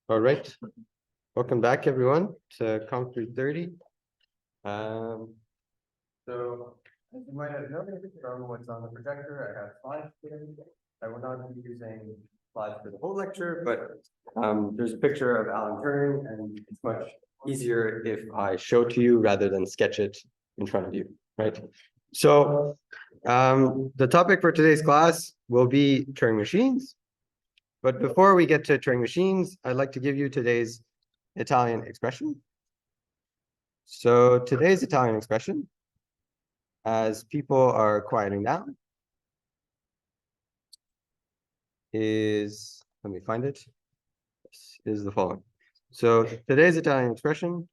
All right. Welcome back, everyone, to Comp 330. So, as you might have noticed from what's on the projector, I have slides here. I will not be using slides for the whole lecture, but there's a picture of Alan Turing, and it's much easier if I show to you rather than sketch it in front of you, right? So, the topic for today's class will be Turing machines. But before we get to Turing machines, I'd like to give you today's Italian expression. So today's Italian expression, as people are quieting down, is, let me find it, is the following. So today's Italian expression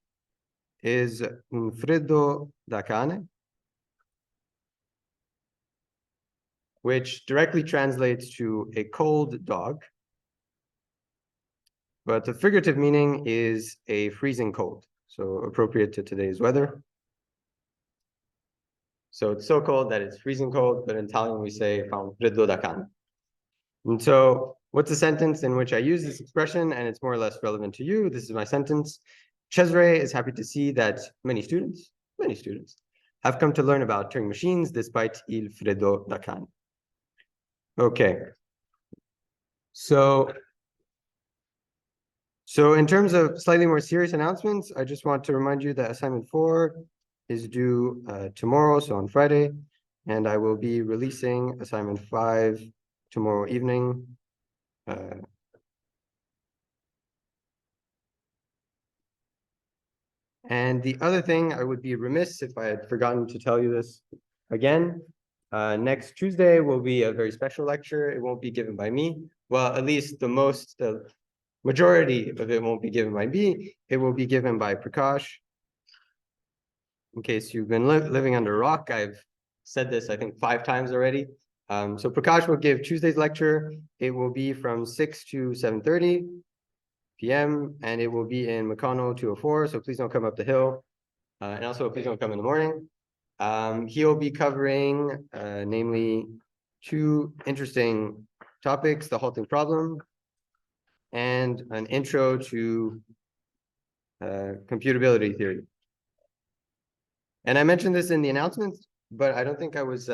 is un freddo da cane, which directly translates to a cold dog. But the figurative meaning is a freezing cold, so appropriate to today's weather. So it's so cold that it's freezing cold, but in Italian we say fa un freddo da cane. And so what's the sentence in which I use this expression, and it's more or less relevant to you? This is my sentence. Cesare is happy to see that many students have come to learn about Turing machines despite il freddo da cane. Okay. So in terms of slightly more serious announcements, I just want to remind you that assignment 4 is due tomorrow, so on Friday, and I will be releasing assignment 5 tomorrow evening. And the other thing, I would be remiss if I had forgotten to tell you this again. Next Tuesday will be a very special lecture. It won't be given by me. Well, at least the majority of it won't be given by me. It will be given by Prakash. In case you've been living under a rock, I've said this, I think, 5 times already. So Prakash will give Tuesday's lecture. It will be from 6 to 7:30 p.m. and it will be in McConnell 204. So please don't come up the hill. And also, please don't come in the morning. He'll be covering, namely, 2 interesting topics: the halting problem and an intro to computability theory. And I mentioned this in the announcements, but I don't think I was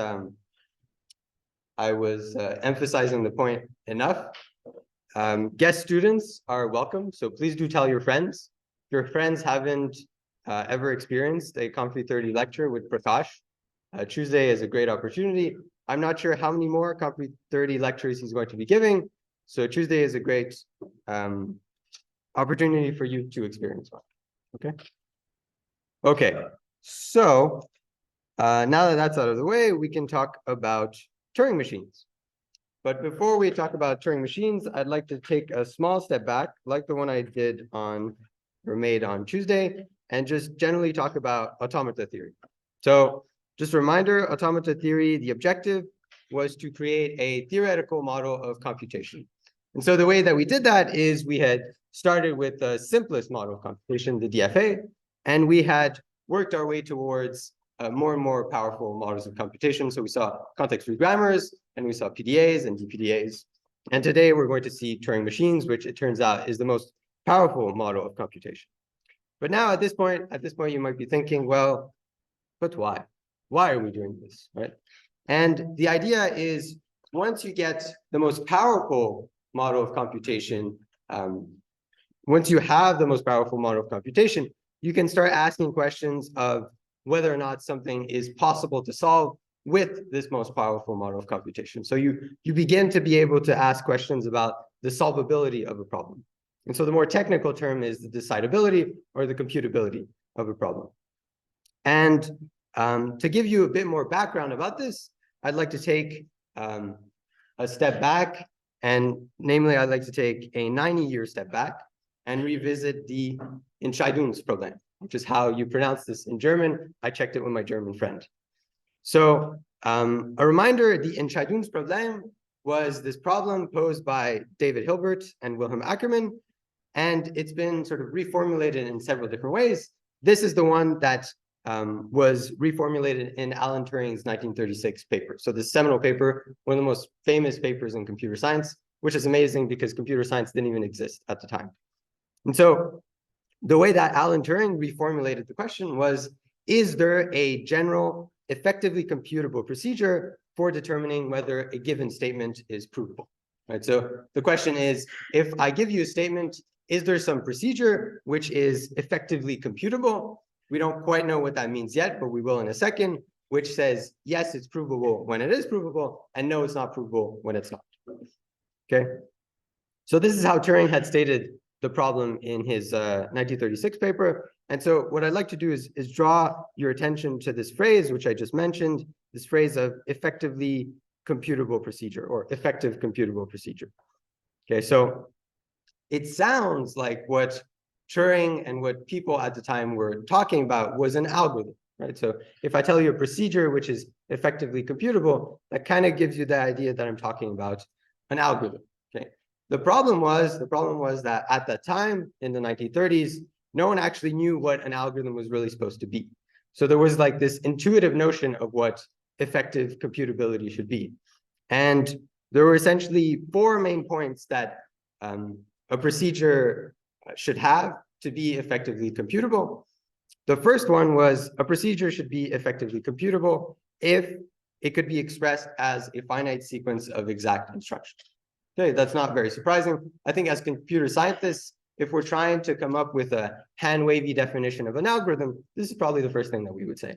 emphasizing the point enough. Guest students are welcome, so please do tell your friends. If your friends haven't ever experienced a Comp 330 lecture with Prakash, Tuesday is a great opportunity. I'm not sure how many more Comp 330 lectures he's going to be giving, so Tuesday is a great opportunity for you to experience one. Okay. So now that that's out of the way, we can talk about Turing machines. But before we talk about Turing machines, I'd like to take a small step back, like the one I did made on Tuesday, and just generally talk about automata theory. So just a reminder, automata theory, the objective was to create a theoretical model of computation. And so the way that we did that is we had started with the simplest model of computation, the DFA, and we had worked our way towards more and more powerful models of computation. So we saw context-free grammars, and we saw PDAs and DPDAs. And today we're going to see Turing machines, which it turns out is the most powerful model of computation. But now at this point you might be thinking, well, but why? Why are we doing this, right? And the idea is once you get the most powerful model of computation, once you have the most powerful model of computation, you can start asking questions of whether or not something is possible to solve with this most powerful model of computation. So you begin to be able to ask questions about the solvability of a problem. And so the more technical term is the decidability or the computability of a problem. And to give you a bit more background about this, I'd like to take a step back, and namely, I'd like to take a 90-year step back and revisit the Entscheidungsproblem, which is how you pronounce this in German. I checked it with my German friend. So a reminder, the Entscheidungsproblem was this problem posed by David Hilbert and Wilhelm Ackermann, and it's been sort of reformulated in several different ways. This is the one that was reformulated in Alan Turing's 1936 paper. So this seminal paper, one of the most famous papers in computer science, which is amazing because computer science didn't even exist at the time. And so the way that Alan Turing reformulated the question was, is there a general, effectively computable procedure for determining whether a given statement is provable? Right. So the question is, if I give you a statement, is there some procedure which is effectively computable? We don't quite know what that means yet, but we will in a second, which says, yes, it's provable when it is provable, and no, it's not provable when it's not. Okay. So this is how Turing had stated the problem in his 1936 paper. And so what I'd like to do is draw your attention to this phrase, which I just mentioned, this phrase of effectively computable procedure or effective computable procedure. Okay, so it sounds like what Turing and what people at the time were talking about was an algorithm, right? So if I tell you a procedure which is effectively computable, that kind of gives you the idea that I'm talking about an algorithm. Okay. The problem was that at the time in the 1930s, no one actually knew what an algorithm was really supposed to be. So there was like this intuitive notion of what effective computability should be. And there were essentially four main points that a procedure should have to be effectively computable. The first one was a procedure should be effectively computable if it could be expressed as a finite sequence of exact instructions. Okay, that's not very surprising. I think as computer scientists, if we're trying to come up with a hand-wavy definition of an algorithm, this is probably the first thing that we would say.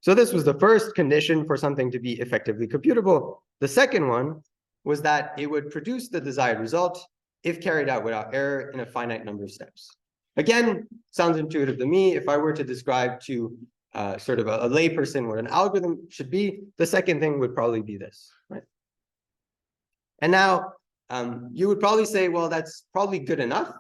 So this was the first condition for something to be effectively computable. The second one was that it would produce the desired result if carried out without error in a finite number of steps. Again, sounds intuitive to me. If I were to describe to sort of a layperson what an algorithm should be, the second thing would probably be this, right? And now you would probably say, well, that's probably good enough.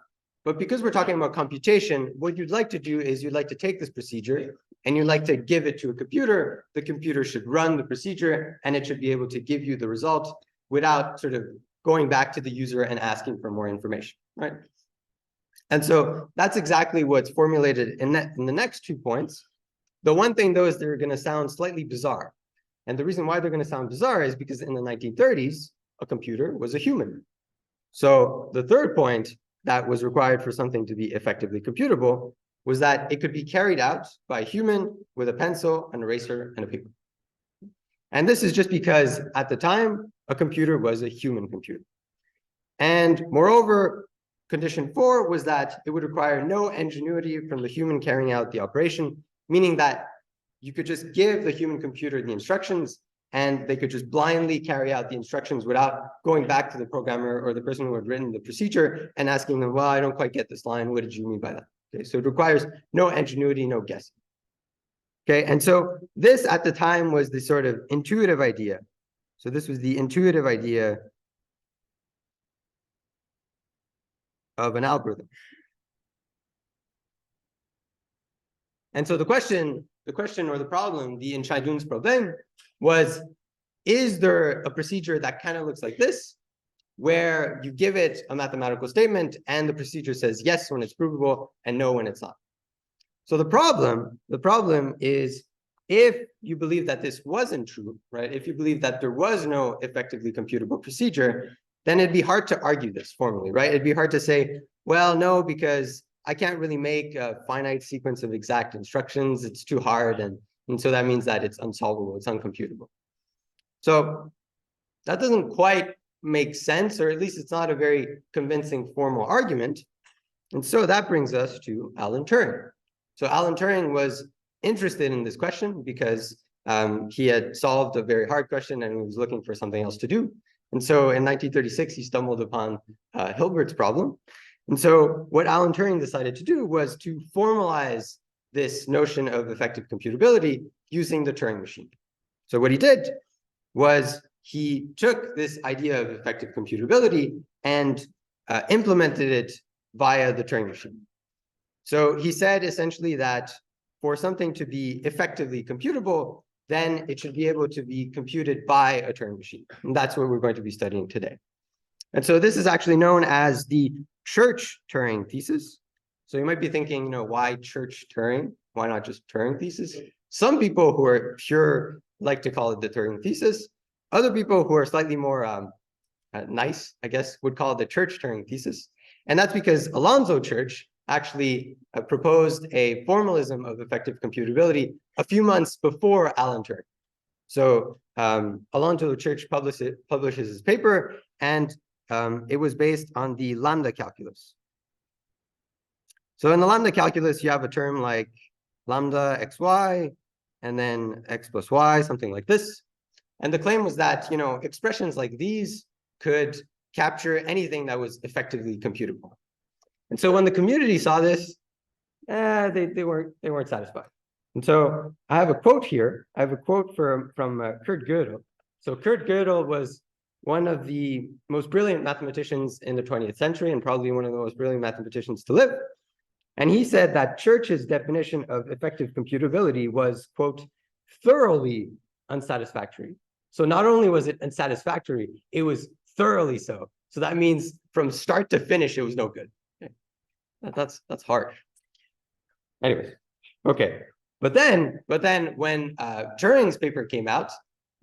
But because we're talking about computation, what you'd like to do is you'd like to take this procedure and you'd like to give it to a computer. The computer should run the procedure and it should be able to give you the result without sort of going back to the user and asking for more information, right? And so that's exactly what's formulated in the next 2 points. The one thing, though, is they're going to sound slightly bizarre. And the reason why they're going to sound bizarre is because in the 1930s, a computer was a human. So the third point that was required for something to be effectively computable was that it could be carried out by a human with a pencil, an eraser, and a paper. And this is just because at the time, a computer was a human computer. And moreover, condition 4 was that it would require no ingenuity from the human carrying out the operation, meaning that you could just give the human computer the instructions and they could just blindly carry out the instructions without going back to the programmer or the person who had written the procedure and asking them, well, I don't quite get this line. What did you mean by that? Okay, so it requires no ingenuity, no guessing. Okay, and so this at the time was the sort of intuitive idea. So this was the intuitive idea of an algorithm. And so the question or the problem, the Entscheidungsproblem, was, is there a procedure that kind of looks like this, where you give it a mathematical statement and the procedure says yes when it's provable and no when it's not? So the problem is, if you believe that this wasn't true, right? If you believe that there was no effectively computable procedure, then it'd be hard to argue this formally, right? It'd be hard to say, well, no, because I can't really make a finite sequence of exact instructions. It's too hard. And so that means that it's unsolvable, it's uncomputable. So that doesn't quite make sense, or at least it's not a very convincing formal argument. And so that brings us to Alan Turing. So Alan Turing was interested in this question because he had solved a very hard question and he was looking for something else to do. And so in 1936, he stumbled upon Hilbert's problem. And so what Alan Turing decided to do was to formalize this notion of effective computability using the Turing machine. So what he did was he took this idea of effective computability and implemented it via the Turing machine. So he said essentially that for something to be effectively computable, then it should be able to be computed by a Turing machine. And that's what we're going to be studying today. And so this is actually known as the Church-Turing thesis. So you might be thinking, why church Turing? Why not just Turing thesis? Some people who are pure like to call it the Turing thesis. Other people who are slightly more nice, I guess, would call it the church Turing thesis. And that's because Alonzo Church actually proposed a formalism of effective computability a few months before Alan Turing. So Alonzo Church publishes his paper, and it was based on the lambda calculus. So in the lambda calculus, you have a term like lambda xy, and then x plus y, something like this. And the claim was that, expressions like these could capture anything that was effectively computable. And so when the community saw this, they weren't satisfied. And so I have a quote here. I have a quote from Kurt Gödel. So Kurt Gödel was one of the most brilliant mathematicians in the 20th century, and probably one of the most brilliant mathematicians to live. And he said that Church's definition of effective computability was, quote, thoroughly unsatisfactory. So not only was it unsatisfactory, it was thoroughly so. So that means from start to finish, it was no good. Okay. That's harsh. Anyways, okay. But then when Turing's paper came out,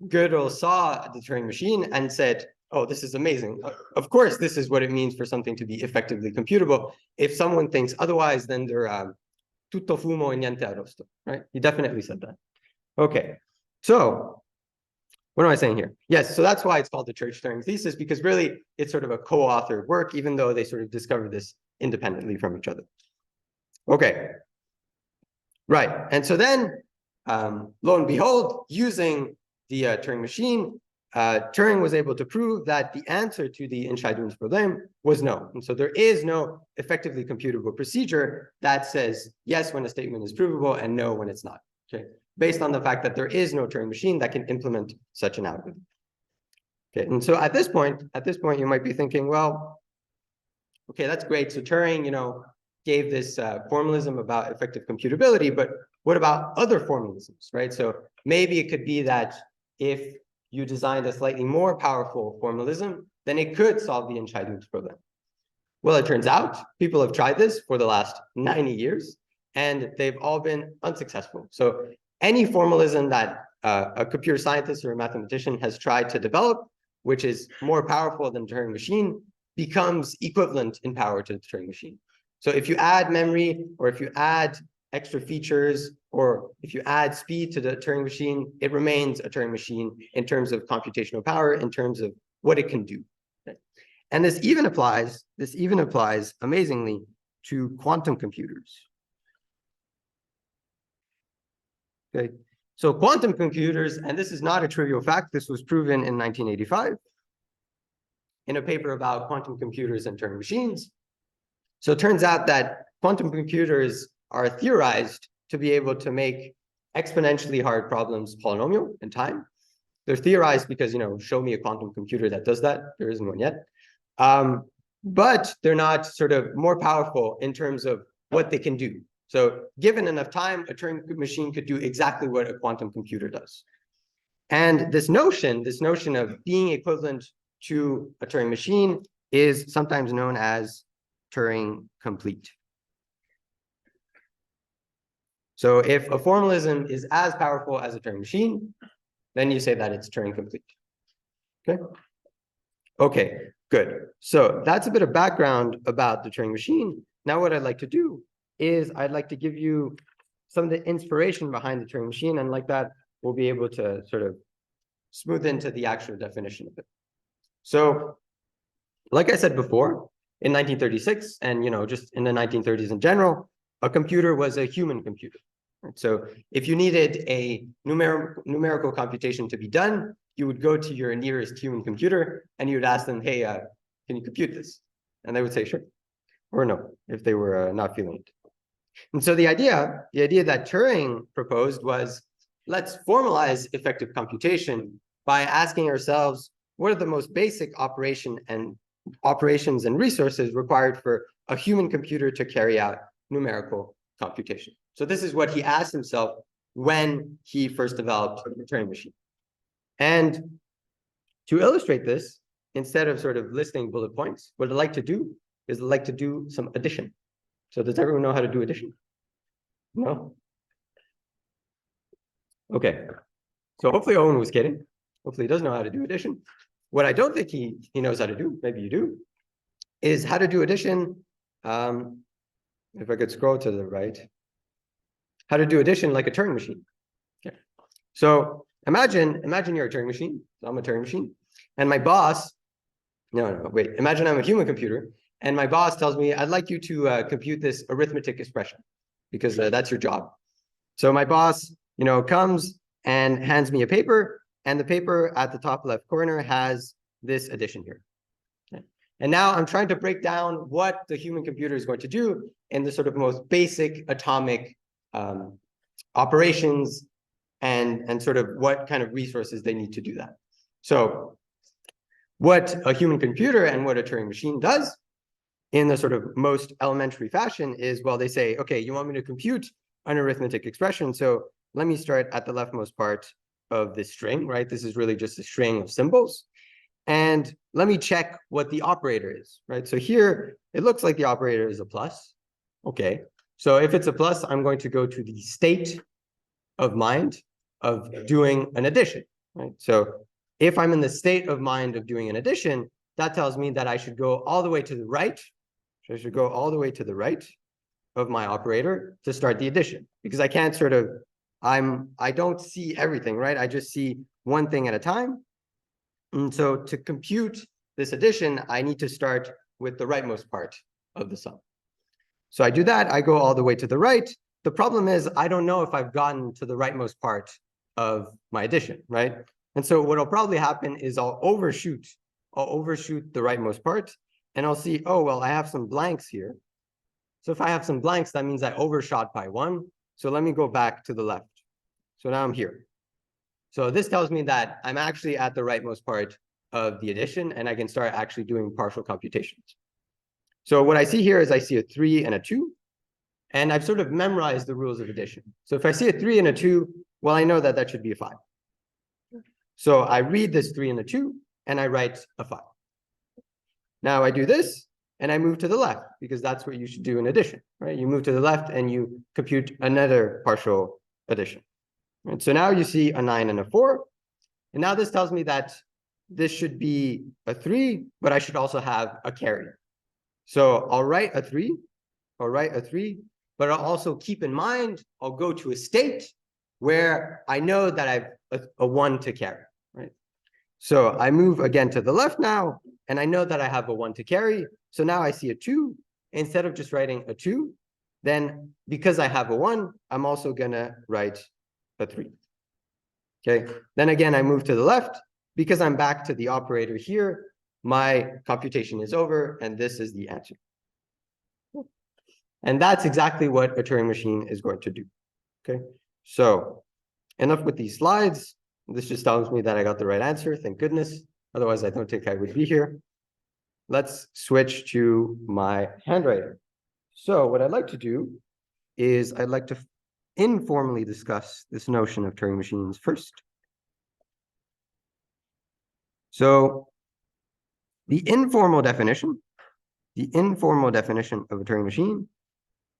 Gödel saw the Turing machine and said, oh, this is amazing. Of course, this is what it means for something to be effectively computable. If someone thinks otherwise, then they're tutto fumo e niente arrosto, right? He definitely said that. Okay, so what am I saying here? Yes, so that's why it's called the Church Turing thesis, because really it's sort of a co-authored work, even though they sort of discovered this independently from each other. Okay, right. And so then, lo and behold, using the Turing machine, Turing was able to prove that the answer to the Entscheidungsproblem was no. And so there is no effectively computable procedure that says yes when a statement is provable and no when it's not. Okay, based on the fact that there is no Turing machine that can implement such an algorithm. Okay, and so at this point, you might be thinking, well, okay, that's great. So Turing, gave this formalism about effective computability, but what about other formalisms, right? So maybe it could be that if you designed a slightly more powerful formalism, then it could solve the Entscheidungsproblem. Well, it turns out people have tried this for the last 90 years, and they've all been unsuccessful. So any formalism that a computer scientist or a mathematician has tried to develop, which is more powerful than the Turing machine, becomes equivalent in power to the Turing machine. So if you add memory, or if you add extra features, or if you add speed to the Turing machine, it remains a Turing machine in terms of computational power, in terms of what it can do. Okay? And this even applies amazingly to quantum computers. Okay, so quantum computers, and this is not a trivial fact, this was proven in 1985 in a paper about quantum computers and Turing machines. So it turns out that quantum computers are theorized to be able to make exponentially hard problems polynomial in time. They're theorized because, show me a quantum computer that does that. There isn't one yet. But they're not sort of more powerful in terms of what they can do. So given enough time, a Turing machine could do exactly what a quantum computer does. And this notion of being equivalent to a Turing machine is sometimes known as Turing complete. So if a formalism is as powerful as a Turing machine, then you say that it's Turing complete. Okay? Okay, good. So that's a bit of background about the Turing machine. Now what I'd like to do is I'd like to give you some of the inspiration behind the Turing machine, and like that, we'll be able to sort of smooth into the actual definition of it. So, like I said before, in 1936, and just in the 1930s in general, a computer was a human computer. Right? So if you needed a numerical computation to be done, you would go to your nearest human computer and you would ask them, hey, can you compute this? And they would say, sure, or no, if they were not feeling it. And so the idea that Turing proposed was, let's formalize effective computation by asking ourselves, what are the most basic operations and resources required for a human computer to carry out numerical computation? So this is what he asked himself when he first developed the Turing machine. And to illustrate this, instead of sort of listing bullet points, what I'd like to do is I'd like to do some addition. So does everyone know how to do addition? No? Okay. So hopefully Owen was kidding. Hopefully he does know how to do addition. What I don't think he knows how to do, maybe you do, is how to do addition. If I could scroll to the right, how to do addition like a Turing machine. Okay. So imagine you're a Turing machine. So I'm a Turing machine. And my boss, no, wait, imagine I'm a human computer. And my boss tells me, I'd like you to compute this arithmetic expression because that's your job. So my boss, comes and hands me a paper, and the paper at the top left corner has this addition here. Okay. And now I'm trying to break down what the human computer is going to do in the sort of most basic atomic operations and sort of what kind of resources they need to do that. So what a human computer and what a Turing machine does in the sort of most elementary fashion is, well, they say, okay, you want me to compute an arithmetic expression. So let me start at the leftmost part of this string, right? This is really just a string of symbols. And let me check what the operator is, right? So here, it looks like the operator is a plus. Okay, so if it's a plus, I'm going to go to the state of mind of doing an addition, right? So if I'm in the state of mind of doing an addition, that tells me that I should go all the way to the right. So I should go all the way to the right of my operator to start the addition, because I can't sort of, I don't see everything, right? I just see one thing at a time. And so to compute this addition, I need to start with the rightmost part of the sum. So I do that, I go all the way to the right. The problem is I don't know if I've gotten to the rightmost part of my addition, right? And so what'll probably happen is I'll overshoot the rightmost part, and I'll see, oh, well, I have some blanks here. So if I have some blanks, that means I overshot by 1. So let me go back to the left. So now I'm here. So this tells me that I'm actually at the rightmost part of the addition, and I can start actually doing partial computations. So what I see here is I see a 3 and a 2, and I've sort of memorized the rules of addition. So if I see a 3 and a 2, well, I know that that should be a 5. So I read this 3 and a 2, and I write a 5. Now I do this, and I move to the left, because that's what you should do in addition, right? You move to the left, and you compute another partial addition. Right? So now you see a 9 and a 4, and now this tells me that this should be a 3, but I should also have a carry. So I'll write a 3, but I'll also keep in mind, I'll go to a state where I know that I have a 1 to carry, right? So I move again to the left now, and I know that I have a 1 to carry. So now I see a 2. Instead of just writing a 2, then because I have a 1, I'm also going to write a 3. Okay, then again, I move to the left. Because I'm back to the operator here, my computation is over, and this is the answer. And that's exactly what a Turing machine is going to do. Okay, so enough with these slides. This just tells me that I got the right answer, thank goodness. Otherwise, I don't think I would be here. Let's switch to my handwriting. So what I'd like to do is I'd like to informally discuss this notion of Turing machines first. So the informal definition of a Turing machine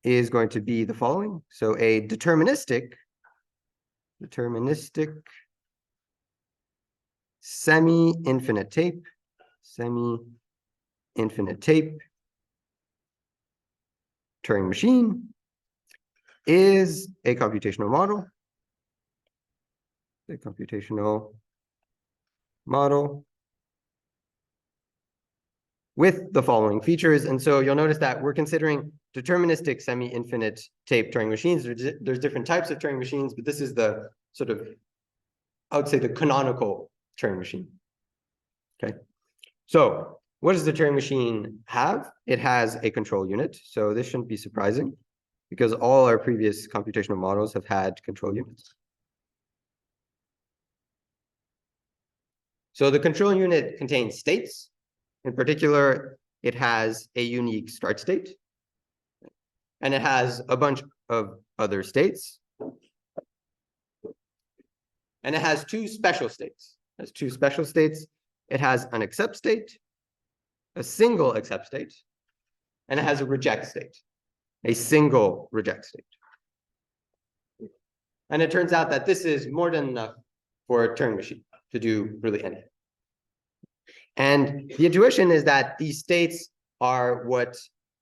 is going to be the following. So a deterministic semi-infinite tape Turing machine is a computational model with the following features. And so you'll notice that we're considering deterministic semi-infinite tape Turing machines. There's different types of Turing machines, but this is the sort of, I would say, the canonical Turing machine. Okay, so what does the Turing machine have? It has a control unit. So this shouldn't be surprising, because all our previous computational models have had control units. So the control unit contains states. In particular, it has a unique start state, and it has a bunch of other states. And it has 2 special states. It has an accept state, a single accept state, and it has a reject state. a single reject state. And it turns out that this is more than enough for a Turing machine to do really anything. And the intuition is that these states are what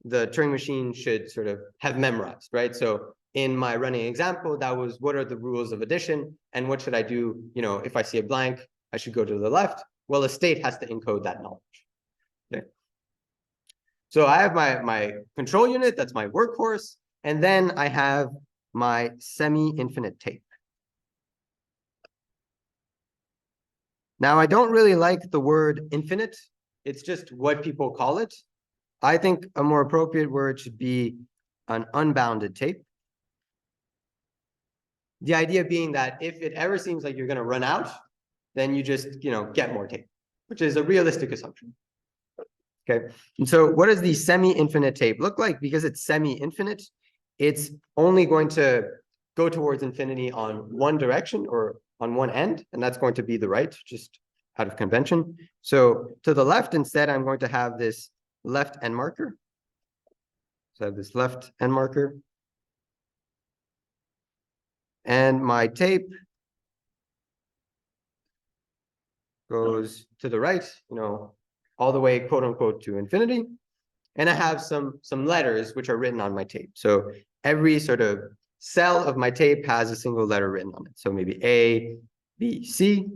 the Turing machine should sort of have memorized, right? So in my running example, that was what are the rules of addition and what should I do? If I see a blank, I should go to the left. Well, a state has to encode that knowledge. Okay. So I have my control unit, that's my workhorse, and then I have my semi-infinite tape. Now, I don't really like the word infinite. It's just what people call it. I think a more appropriate word should be an unbounded tape. The idea being that if it ever seems like you're going to run out, then you just, get more tape, which is a realistic assumption. Okay. And so what does the semi-infinite tape look like? Because it's semi-infinite, it's only going to go towards infinity on one direction or on one end, and that's going to be the right, just out of convention. So to the left, instead, I'm going to have this left end marker. So I have this left end marker. And my tape goes to the right, all the way, quote unquote, to infinity. And I have some letters which are written on my tape. So every sort of cell of my tape has a single letter written on it. So maybe A, B, C.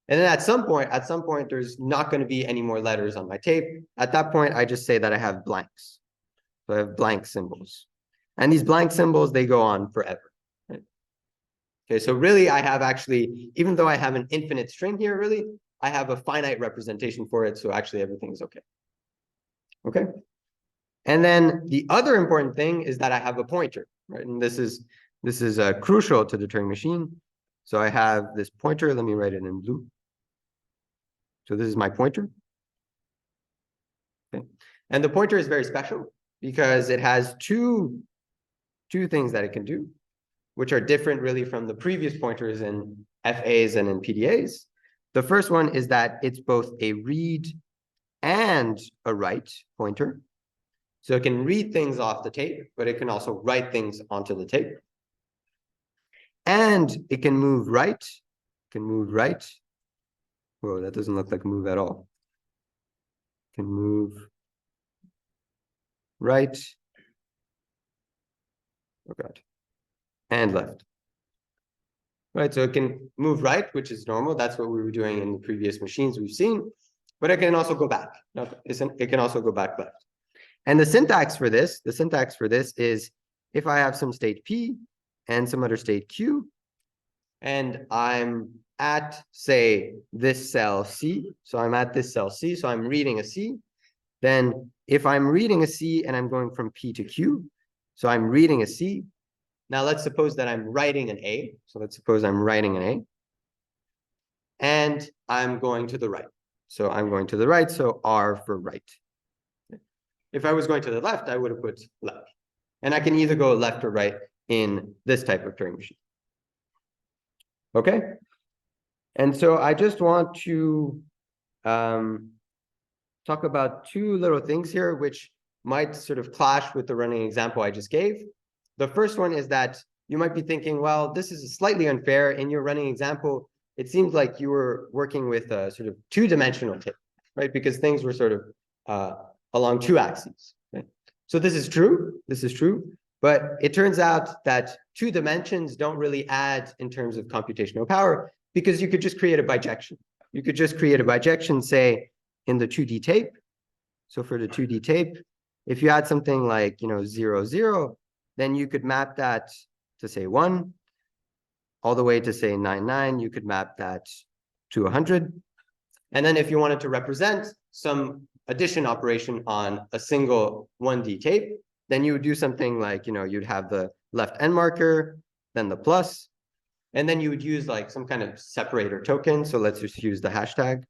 And then at some point, there's not going to be any more letters on my tape. At that point, I just say that I have blanks. So I have blank symbols. And these blank symbols, they go on forever. Right? Okay, so really, I have actually, even though I have an infinite string here, really, I have a finite representation for it. So actually, everything's okay. Okay. And then the other important thing is that I have a pointer, right? And this is crucial to the Turing machine. So I have this pointer. Let me write it in blue. So this is my pointer. Okay. And the pointer is very special because it has two things that it can do, which are different really from the previous pointers in FAs and in PDAs. The first one is that it's both a read and a write pointer. So it can read things off the tape, but it can also write things onto the tape. And it can move right. Whoa, that doesn't look like a move at all. It can move right. Oh God. And left. Right, so it can move right, which is normal. That's what we were doing in the previous machines we've seen. But it can also go back. It can also go back left. And the syntax for this is if I have some state P and some other state Q, and I'm at, say, this cell C, so I'm at this cell C, so I'm reading a C, then if I'm reading a C and I'm going from P to Q, so I'm reading a C, now let's suppose that I'm writing an A, so let's suppose I'm writing an A, and I'm going to the right. So I'm going to the right, so R for right. If I was going to the left, I would have put left. And I can either go left or right in this type of Turing machine. Okay? And so I just want to talk about two little things here, which might sort of clash with the running example I just gave. The first one is that you might be thinking, well, this is slightly unfair. In your running example, it seems like you were working with a sort of two-dimensional tape, right? Because things were sort of along two axes. Right? So this is true, but it turns out that 2 dimensions don't really add in terms of computational power because you could just create a bijection. You could just create a bijection, say, in the 2D tape. So for the 2D tape, if you had something like, 0, 0, then you could map that to, say, 1, all the way to, say, 9, 9. You could map that to 100. And then if you wanted to represent some addition operation on a single 1D tape, then you would do something like, you'd have the left end marker, then the plus, and then you would use like some kind of separator token. So let's just use the hashtag,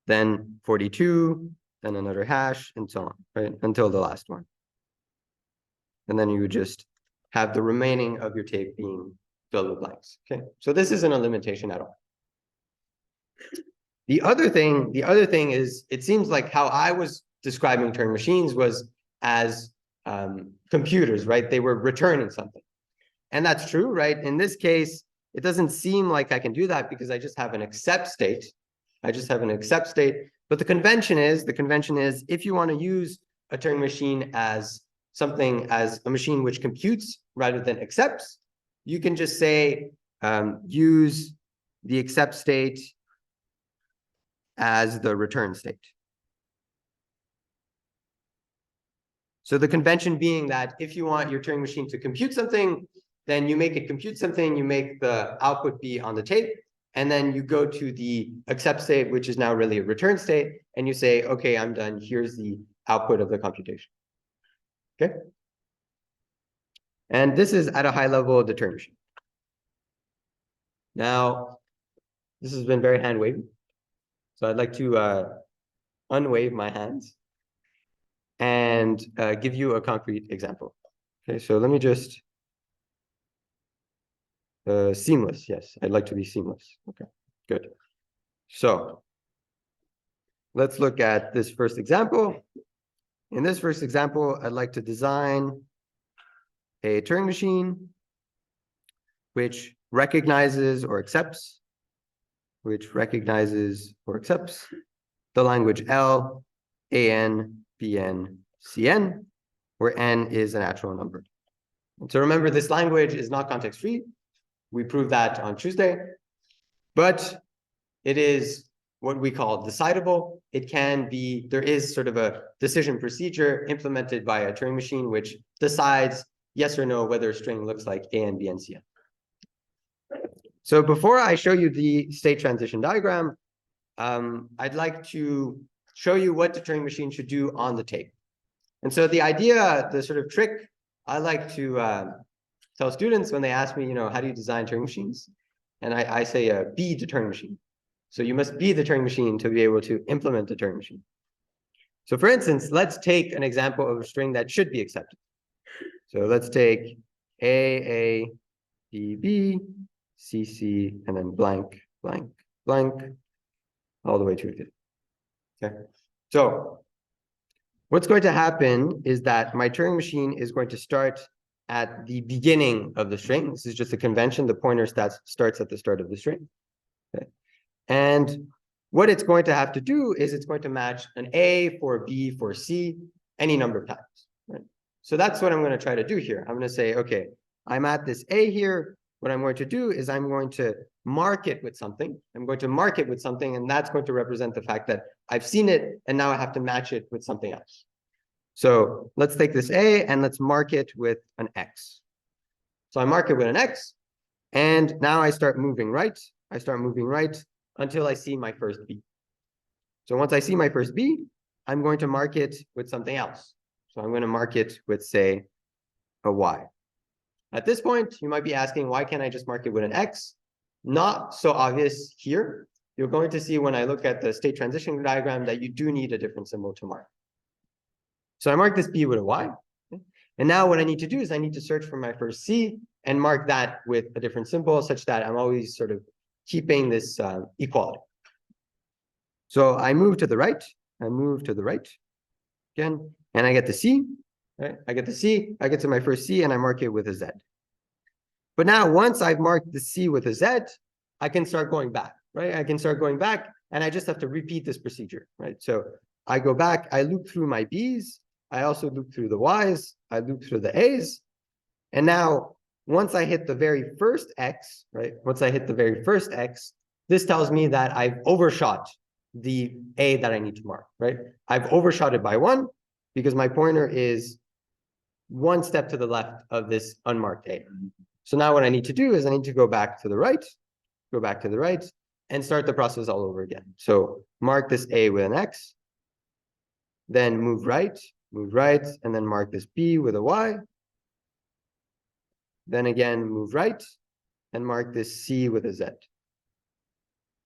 then 42, then another hash, and so on, right? Until the last one. And then you would just have the remaining of your tape being filled with blanks. Okay, so this isn't a limitation at all. The other thing is, it seems like how I was describing Turing machines was as computers, right? They were returning something. And that's true, right? In this case, it doesn't seem like I can do that because I just have an accept state. I just have an accept state. But the convention is if you want to use a Turing machine as something, as a machine which computes rather than accepts, you can just say use the accept state as the return state. So the convention being that if you want your Turing machine to compute something, then you make it compute something, you make the output be on the tape, and then you go to the accept state, which is now really a return state, and you say, okay, I'm done. Here's the output of the computation. Okay? And this is at a high level of the Turing machine. Now, this has been very hand wavy. So I'd like to unwave my hands and give you a concrete example. Okay, so let me just seamless. Yes, I'd like to be seamless. Okay, good. So let's look at this first example. In this first example, I'd like to design a Turing machine which recognizes or accepts, the language L, AN, BN, CN, where N is a natural number. And so remember, this language is not context-free. We proved that on Tuesday, but it is what we call decidable. It can be, there is sort of a decision procedure implemented by a Turing machine which decides yes or no whether a string looks like AN, BN, CN. So before I show you the state transition diagram, I'd like to show you what the Turing machine should do on the tape. And so the idea, the sort of trick I like to tell students when they ask me, how do you design Turing machines? And I say, be the Turing machine. So you must be the Turing machine to be able to implement the Turing machine. So for instance, let's take an example of a string that should be accepted. So let's take A, B, B, C, C, and then blank, blank, blank, all the way to it. Okay. So what's going to happen is that my Turing machine is going to start at the beginning of the string. This is just a convention. The pointer starts at the start of the string. Okay. And what it's going to have to do is it's going to match an A for a B for C any number of times. Right? So that's what I'm going to try to do here. I'm going to say, okay, I'm at this A here. What I'm going to do is I'm going to mark it with something. I'm going to mark it with something, and that's going to represent the fact that I've seen it, and now I have to match it with something else. So let's take this A, and let's mark it with an X. So I mark it with an X, and now I start moving right. I start moving right until I see my first B. So once I see my first B, I'm going to mark it with something else. So I'm going to mark it with, say, a Y. At this point, you might be asking, why can't I just mark it with an X? Not so obvious here. You're going to see when I look at the state transition diagram that you do need a different symbol to mark. So I mark this B with a Y. And now what I need to do is I need to search for my first C and mark that with a different symbol such that I'm always sort of keeping this equality. So I move to the right. I move to the right again, and I get the C. Right? I get the C, I get to my first C, and I mark it with a Z. But now, once I've marked the C with a Z, I can start going back, right? I can start going back, and I just have to repeat this procedure, right? So I go back, I loop through my Bs, I also loop through the Ys, I loop through the As, and now, once I hit the very first X, right? Once I hit the very first X, this tells me that I've overshot the A that I need to mark, right? I've overshot it by 1 because my pointer is 1 step to the left of this unmarked A. So now what I need to do is I need to go back to the right, and start the process all over again. So mark this A with an X, then move right, and then mark this B with a Y. Then again, move right, and mark this C with a Z.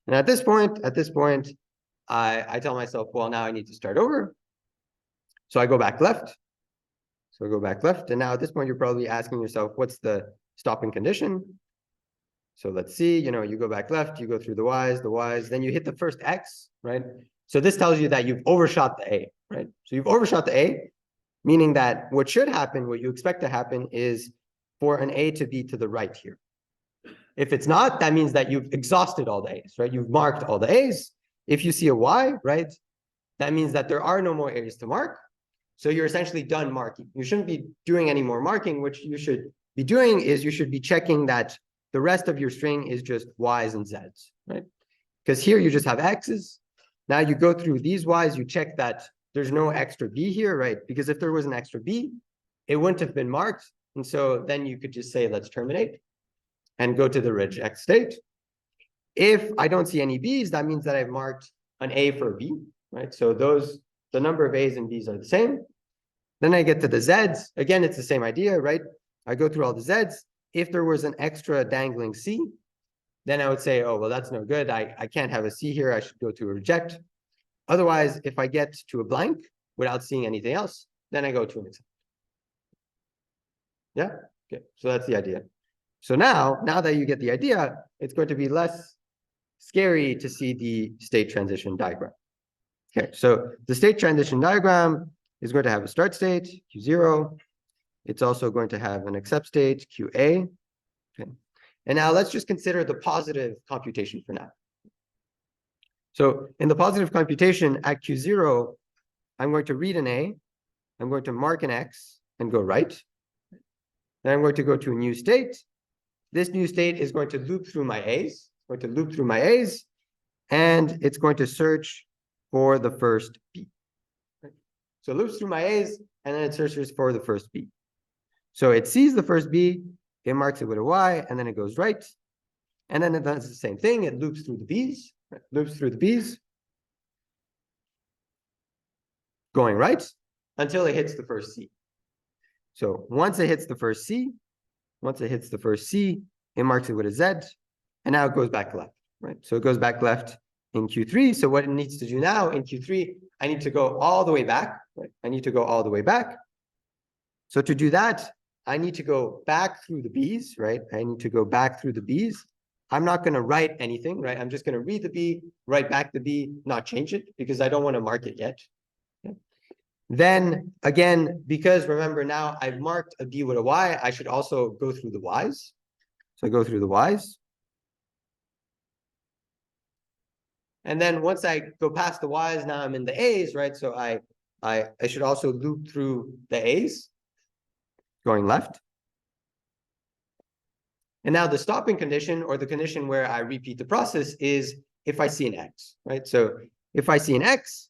And at this point, I tell myself, well, now I need to start over. So I go back left. So go back left. And now at this point, you're probably asking yourself, what's the stopping condition? So let's see, you go back left, you go through the Ys, then you hit the first X, right? So this tells you that you've overshot the A, right? So you've overshot the A. meaning that what should happen, what you expect to happen is for an A to be to the right here. If it's not, that means that you've exhausted all the A's, right? You've marked all the A's. If you see a Y, right, that means that there are no more A's to mark. So you're essentially done marking. You shouldn't be doing any more marking. What you should be doing is you should be checking that the rest of your string is just Y's and Z's, right? Because here you just have X's. Now you go through these Y's, you check that there's no extra B here, right? Because if there was an extra B, it wouldn't have been marked. And so then you could just say, let's terminate and go to the reject state. If I don't see any B's, that means that I've marked an A for a B, right? So the number of A's and B's are the same. Then I get to the Z's. Again, it's the same idea, right? I go through all the Z's. If there was an extra dangling C, then I would say, oh, well, that's no good. I can't have a C here. I should go to a reject. Otherwise, if I get to a blank without seeing anything else, then I go to an accept. Yeah? Okay, so that's the idea. So now that you get the idea, it's going to be less scary to see the state transition diagram. Okay, so the state transition diagram is going to have a start state, Q0. It's also going to have an accept state, QA. Okay. And now let's just consider the positive computation for now. So in the positive computation at Q0, I'm going to read an A, I'm going to mark an X and go right. Then I'm going to go to a new state. This new state is going to loop through my A's, and it's going to search for the first B. So it loops through my A's, and then it searches for the first B. So it sees the first B, it marks it with a Y, and then it goes right. And then it does the same thing. It loops through the B's, going right until it hits the first C. So once it hits the first C, it marks it with a Z, and now it goes back left, right? So it goes back left in Q3. So what it needs to do now in Q3, I need to go all the way back, right? So to do that, I need to go back through the B's, right? I'm not going to write anything, right? I'm just going to read the B, write back the B, not change it because I don't want to mark it yet. Okay. Then again, because remember now I've marked a B with a Y, I should also go through the Y's. So I go through the Y's. And then once I go past the Y's, now I'm in the A's, right? So I should also loop through the A's, going left. And now the stopping condition, or the condition where I repeat the process, is if I see an X, right? So if I see an X,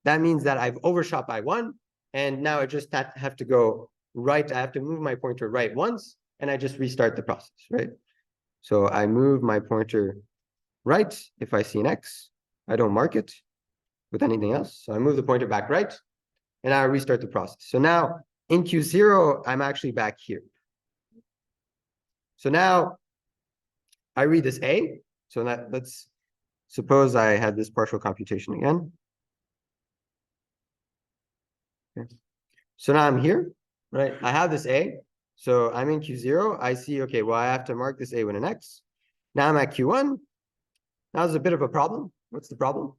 that means that I've overshot by 1, and now I just have to go right. I have to move my pointer right once, and I just restart the process, right? So I move my pointer right if I see an X. I don't mark it with anything else. So I move the pointer back right, and I restart the process. So now in Q0, I'm actually back here. So now I read this A. So let's suppose I had this partial computation again. Okay. So now I'm here, right? I have this A. So I'm in Q0. I see, okay, well, I have to mark this A with an X. Now I'm at Q1. Now there's a bit of a problem. What's the problem?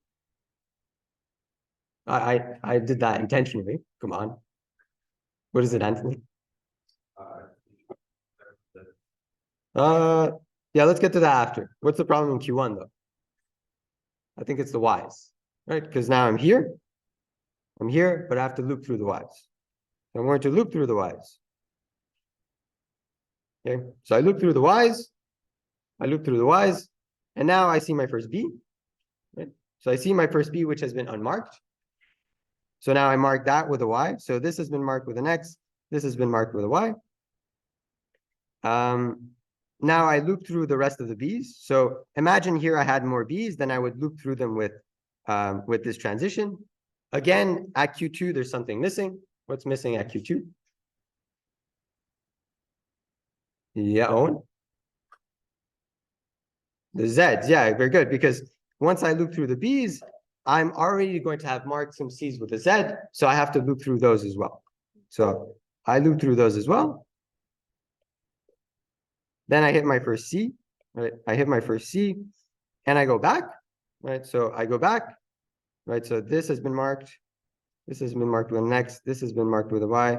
I did that intentionally. Come on. What is it, Anthony? Yeah, let's get to that after. What's the problem in Q1 though? I think it's the Y's, right? Because now I'm here, but I have to loop through the Y's. I'm going to loop through the Y's. Okay, so I loop through the Y's, and now I see my first B, right? So I see my first B, which has been unmarked. So now I mark that with a Y. So this has been marked with an X. This has been marked with a Y. Now I loop through the rest of the B's. So imagine here I had more B's, then I would loop through them with this transition. Again, at Q2, there's something missing. What's missing at Q2? Yeah, Owen? The Z's, yeah, very good. Because once I loop through the B's, I'm already going to have marked some C's with a Z, so I have to loop through those as well. So I loop through those as well. Then I hit my first C, right? And I go back, right? So I go back, right? So this has been marked, This has been marked with an X. This has been marked with a Y.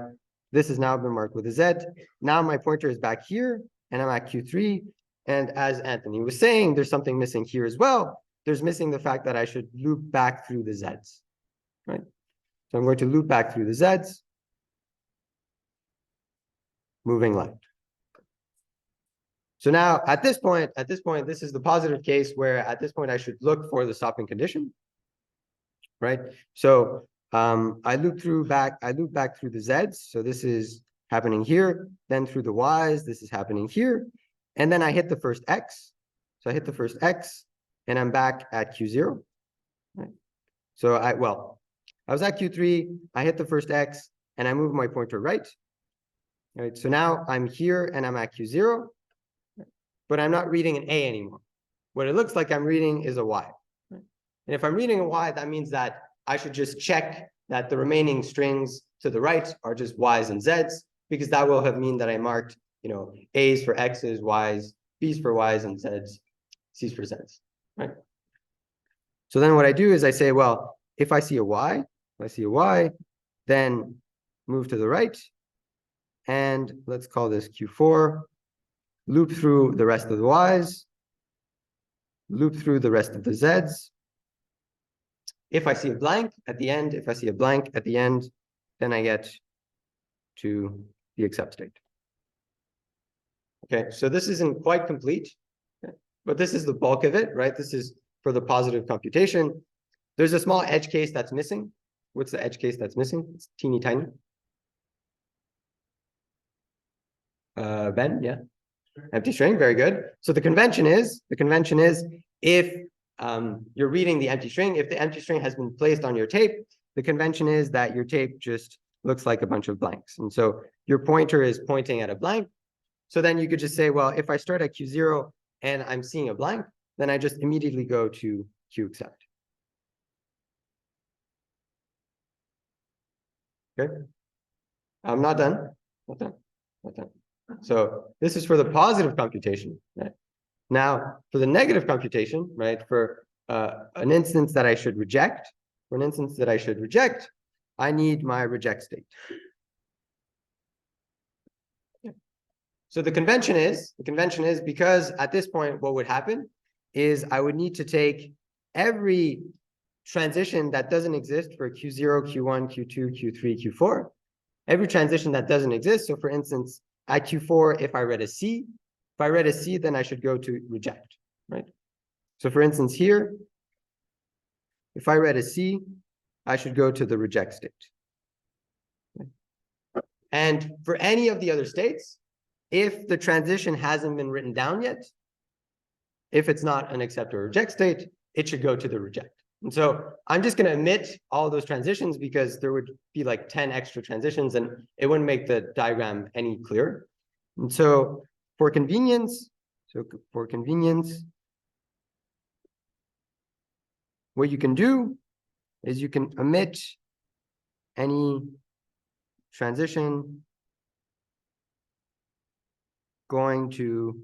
This has now been marked with a Z. Now my pointer is back here, and I'm at Q3. And as Anthony was saying, there's something missing here as well. There's missing the fact that I should loop back through the Zs, right? So I'm going to loop back through the Zs, moving left. So now at this point, this is the positive case where at this point I should look for the stopping condition, right? So I loop back through the Zs. So this is happening here, then through the Ys, this is happening here. And then I hit the first X. So I hit the first X and I'm back at Q0. Right? So I was at Q3, I hit the first X and I move my pointer right. Right. So now I'm here and I'm at Q0, but I'm not reading an A anymore. What it looks like I'm reading is a Y. Right? And if I'm reading a Y, that means that I should just check that the remaining strings to the right are just Ys and Zs, because that will have mean that I marked, A's for X's, Y's, B's for Y's, and Z's, C's for Z's, right? So then what I do is I say, well, if I see a Y, then move to the right, and let's call this Q4, loop through the rest of the Ys, loop through the rest of the Zs. If I see a blank at the end, then I get to the accept state. Okay, so this isn't quite complete, but this is the bulk of it, right? This is for the positive computation. There's a small edge case that's missing. What's the edge case that's missing? It's teeny tiny. Ben, yeah. Empty string, very good. So the convention is if you're reading the empty string, if the empty string has been placed on your tape, the convention is that your tape just looks like a bunch of blanks. And so your pointer is pointing at a blank. So then you could just say, well, if I start at Q0 and I'm seeing a blank, then I just immediately go to Q accept. Okay. I'm not done. Not done. So this is for the positive computation. Right? Now, for the negative computation, right, for an instance that I should reject, I need my reject state. So the convention is because at this point, what would happen is I would need to take every transition that doesn't exist for Q0, Q1, Q2, Q3, Q4, every transition that doesn't exist. So for instance, at Q4, if I read a C, then I should go to reject, right? So for instance, here, if I read a C, I should go to the reject state. Okay. And for any of the other states, if the transition hasn't been written down yet, if it's not an accept or reject state, it should go to the reject. And so I'm just going to omit all those transitions because there would be like 10 extra transitions and it wouldn't make the diagram any clearer. And so for convenience, what you can do is you can omit any transition going to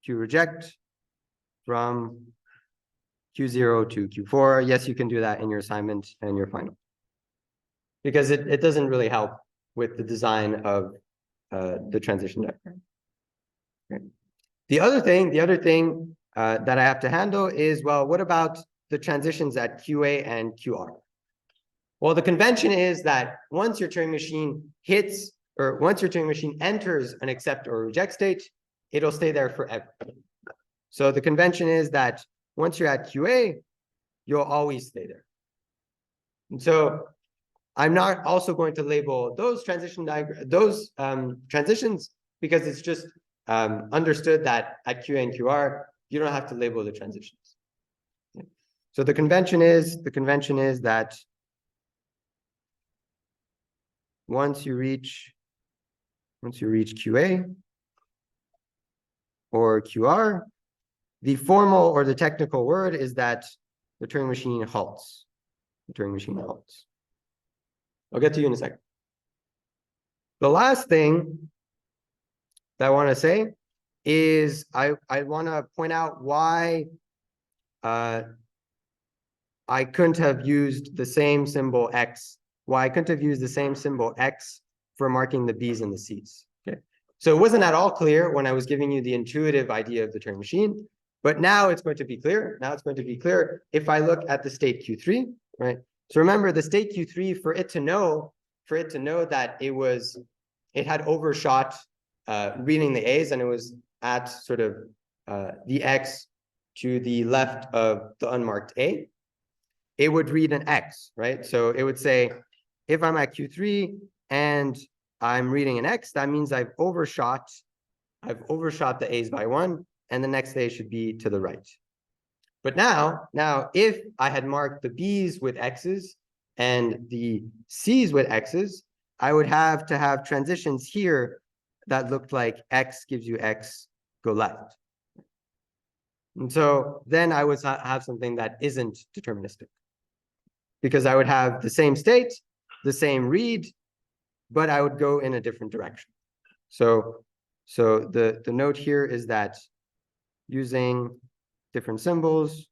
reject from Q0 to Q4. Yes, you can do that in your assignment and your final. Because it doesn't really help with the design of the transition diagram. Okay. The other thing that I have to handle is, well, what about the transitions at QA and QR? Well, the convention is that once your Turing machine enters an accept or reject state, it'll stay there forever. So the convention is that once you're at QA, you'll always stay there. And so I'm not also going to label those transitions because it's just understood that at QA and QR, you don't have to label the transitions. Okay. So the convention is that once you reach QA or QR, the formal or the technical word is that the Turing machine halts. I'll get to you in a second. The last thing that I want to say is I want to point out why I couldn't have used the same symbol X. Why I couldn't have used the same symbol X for marking the B's and the C's. Okay. So it wasn't at all clear when I was giving you the intuitive idea of the Turing machine, but now it's going to be clear. Now it's going to be clear if I look at the state Q3, right? So remember the state Q3 for it to know that it had overshot reading the A's and it was at sort of the X to the left of the unmarked A, it would read an X, right? So it would say, if I'm at Q3 and I'm reading an X, that means I've overshot the A's by 1, and the next A should be to the right. But now if I had marked the B's with X's and the C's with X's, I would have to have transitions here that looked like X gives you X, go left. And so then I would have something that isn't deterministic, because I would have the same state, the same read, but I would go in a different direction. So the note here is that using different symbols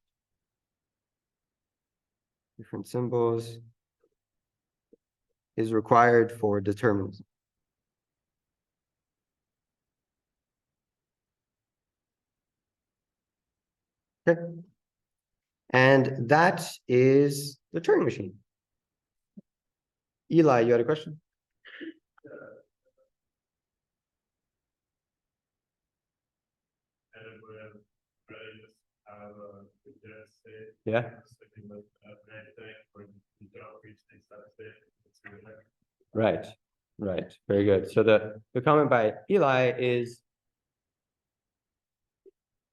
is required for determinism. Okay. And that is the Turing machine. Eli, you had a question? Yeah. Right. Right. Very good. So the comment by Eli is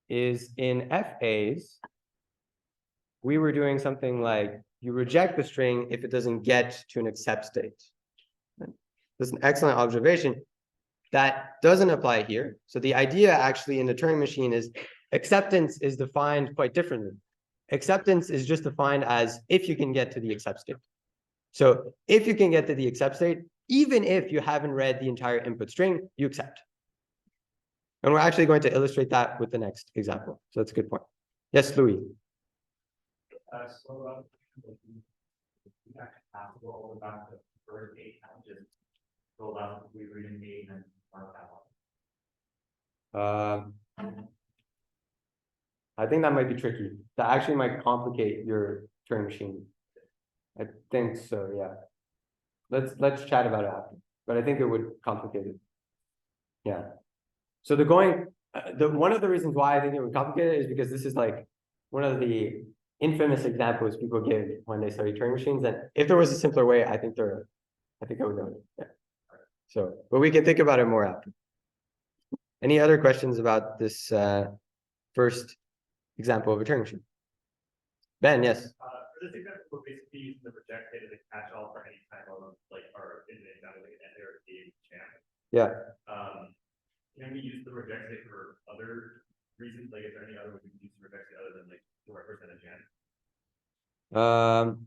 in FAs, we were doing something like you reject the string if it doesn't get to an accept state. That's an excellent observation. That doesn't apply here. So the idea actually in the Turing machine is acceptance is defined quite differently. Acceptance is just defined as if you can get to the accept state. So if you can get to the accept state, even if you haven't read the entire input string, you accept. And we're actually going to illustrate that with the next example. So that's a good point. Yes, Louis. You have to go all the way back to the first 8 and just go left, we read in 8 and mark that one. I think that might be tricky. That actually might complicate your Turing machine. I think so, yeah. Let's chat about it after. But I think it would complicate it. Yeah. So one of the reasons why I think it would complicate it is because this is like one of the infamous examples people give when they study Turing machines. And if there was a simpler way, I think I would know it. Yeah. So, but we can think about it more after. Any other questions about this first example of a Turing machine? Ben, yes. For this example, we're basically using the reject data to catch all for any type of or in the example like an or a jam. Yeah. Can we use the reject data for other reasons? Like, is there any other way we can use the reject data other than like to represent a jam?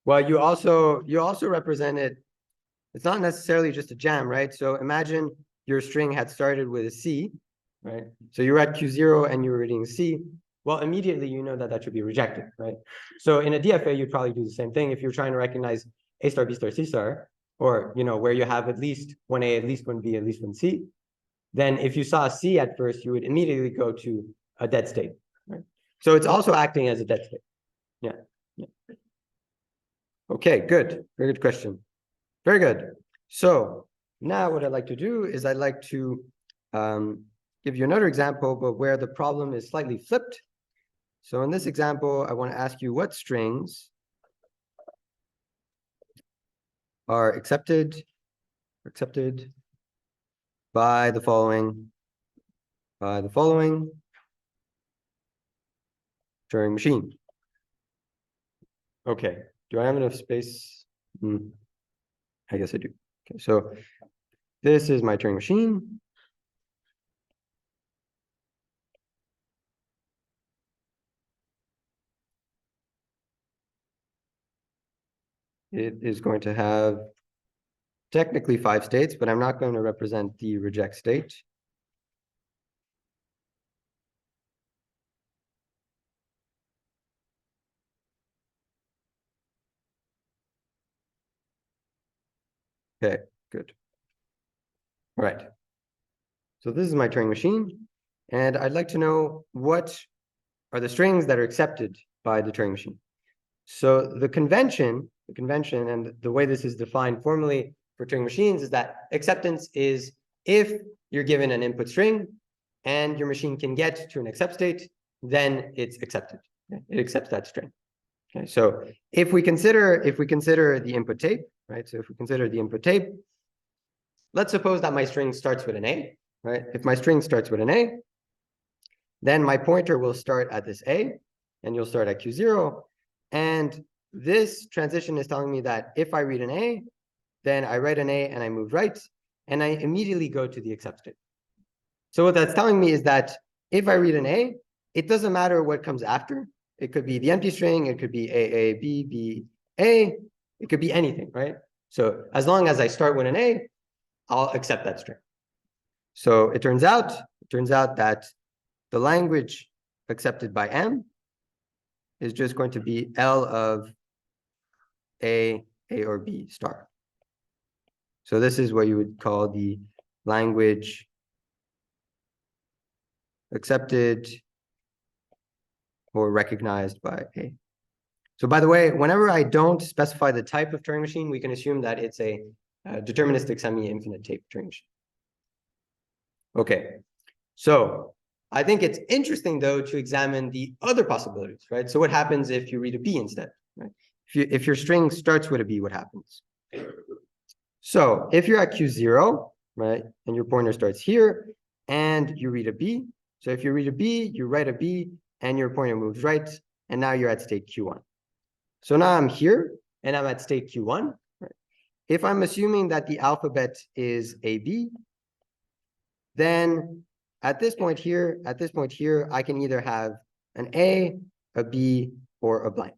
Well, you also represent it. It's not necessarily just a jam, right? So imagine your string had started with a C, right? So you're at Q0 and you're reading C. Well, immediately you know that should be rejected, right? So in a DFA, you'd probably do the same thing if you're trying to recognize A star, B star, C star, or where you have at least one A, at least one B, at least one C. Then if you saw a C at first, you would immediately go to a dead state, right? So it's also acting as a dead state. Yeah. Okay, good. Very good question. Very good. So now what I'd like to do is I'd like to give you another example, but where the problem is slightly flipped. So in this example, I want to ask you what strings are accepted by the following Turing machine. Okay, do I have enough space? I guess I do. Okay, so this is my Turing machine. It is going to have technically 5 states, but I'm not going to represent the reject state. Okay, good. All right. So this is my Turing machine, and I'd like to know what are the strings that are accepted by the Turing machine. So the convention, and the way this is defined formally for Turing machines is that acceptance is if you're given an input string and your machine can get to an accept state, then it's accepted. Okay? It accepts that string. Okay, so if we consider the input tape, right? So if we consider the input tape, let's suppose that my string starts with an A, right? If my string starts with an A, then my pointer will start at this A, and you'll start at Q0. And this transition is telling me that if I read an A, then I write an A and I move right, and I immediately go to the accept state. So what that's telling me is that if I read an A, it doesn't matter what comes after. It could be the empty string, it could be A, B, B, A, it could be anything, right? So as long as I start with an A, I'll accept that string. So it turns out that the language accepted by M is just going to be L of A or B star. So this is what you would call the language accepted or recognized by A. So by the way, whenever I don't specify the type of Turing machine, we can assume that it's a deterministic semi-infinite tape Turing machine. Okay, so I think it's interesting, though, to examine the other possibilities, right? So what happens if you read a B instead, right? If your string starts with a B, what happens? So if you're at Q0, right, and your pointer starts here, and you read a B, so if you read a B, you write a B, and your pointer moves right, and now you're at state Q1. So now I'm here, and I'm at state Q1. Right? If I'm assuming that the alphabet is AB, then at this point here, I can either have an A, a B, or a blank.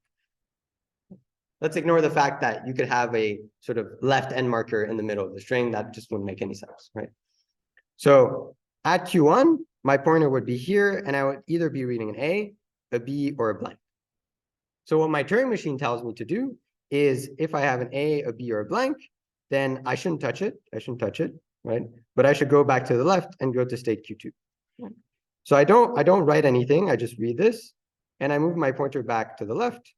Let's ignore the fact that you could have a sort of left end marker in the middle of the string. That just wouldn't make any sense, right? So at Q1, my pointer would be here, and I would either be reading an a B, or a blank. So what my Turing machine tells me to do is if I have an A, a B, or a blank, then I shouldn't touch it. Right? But I should go back to the left and go to state Q2. Right? So I don't write anything. I just read this, and I move my pointer back to the left,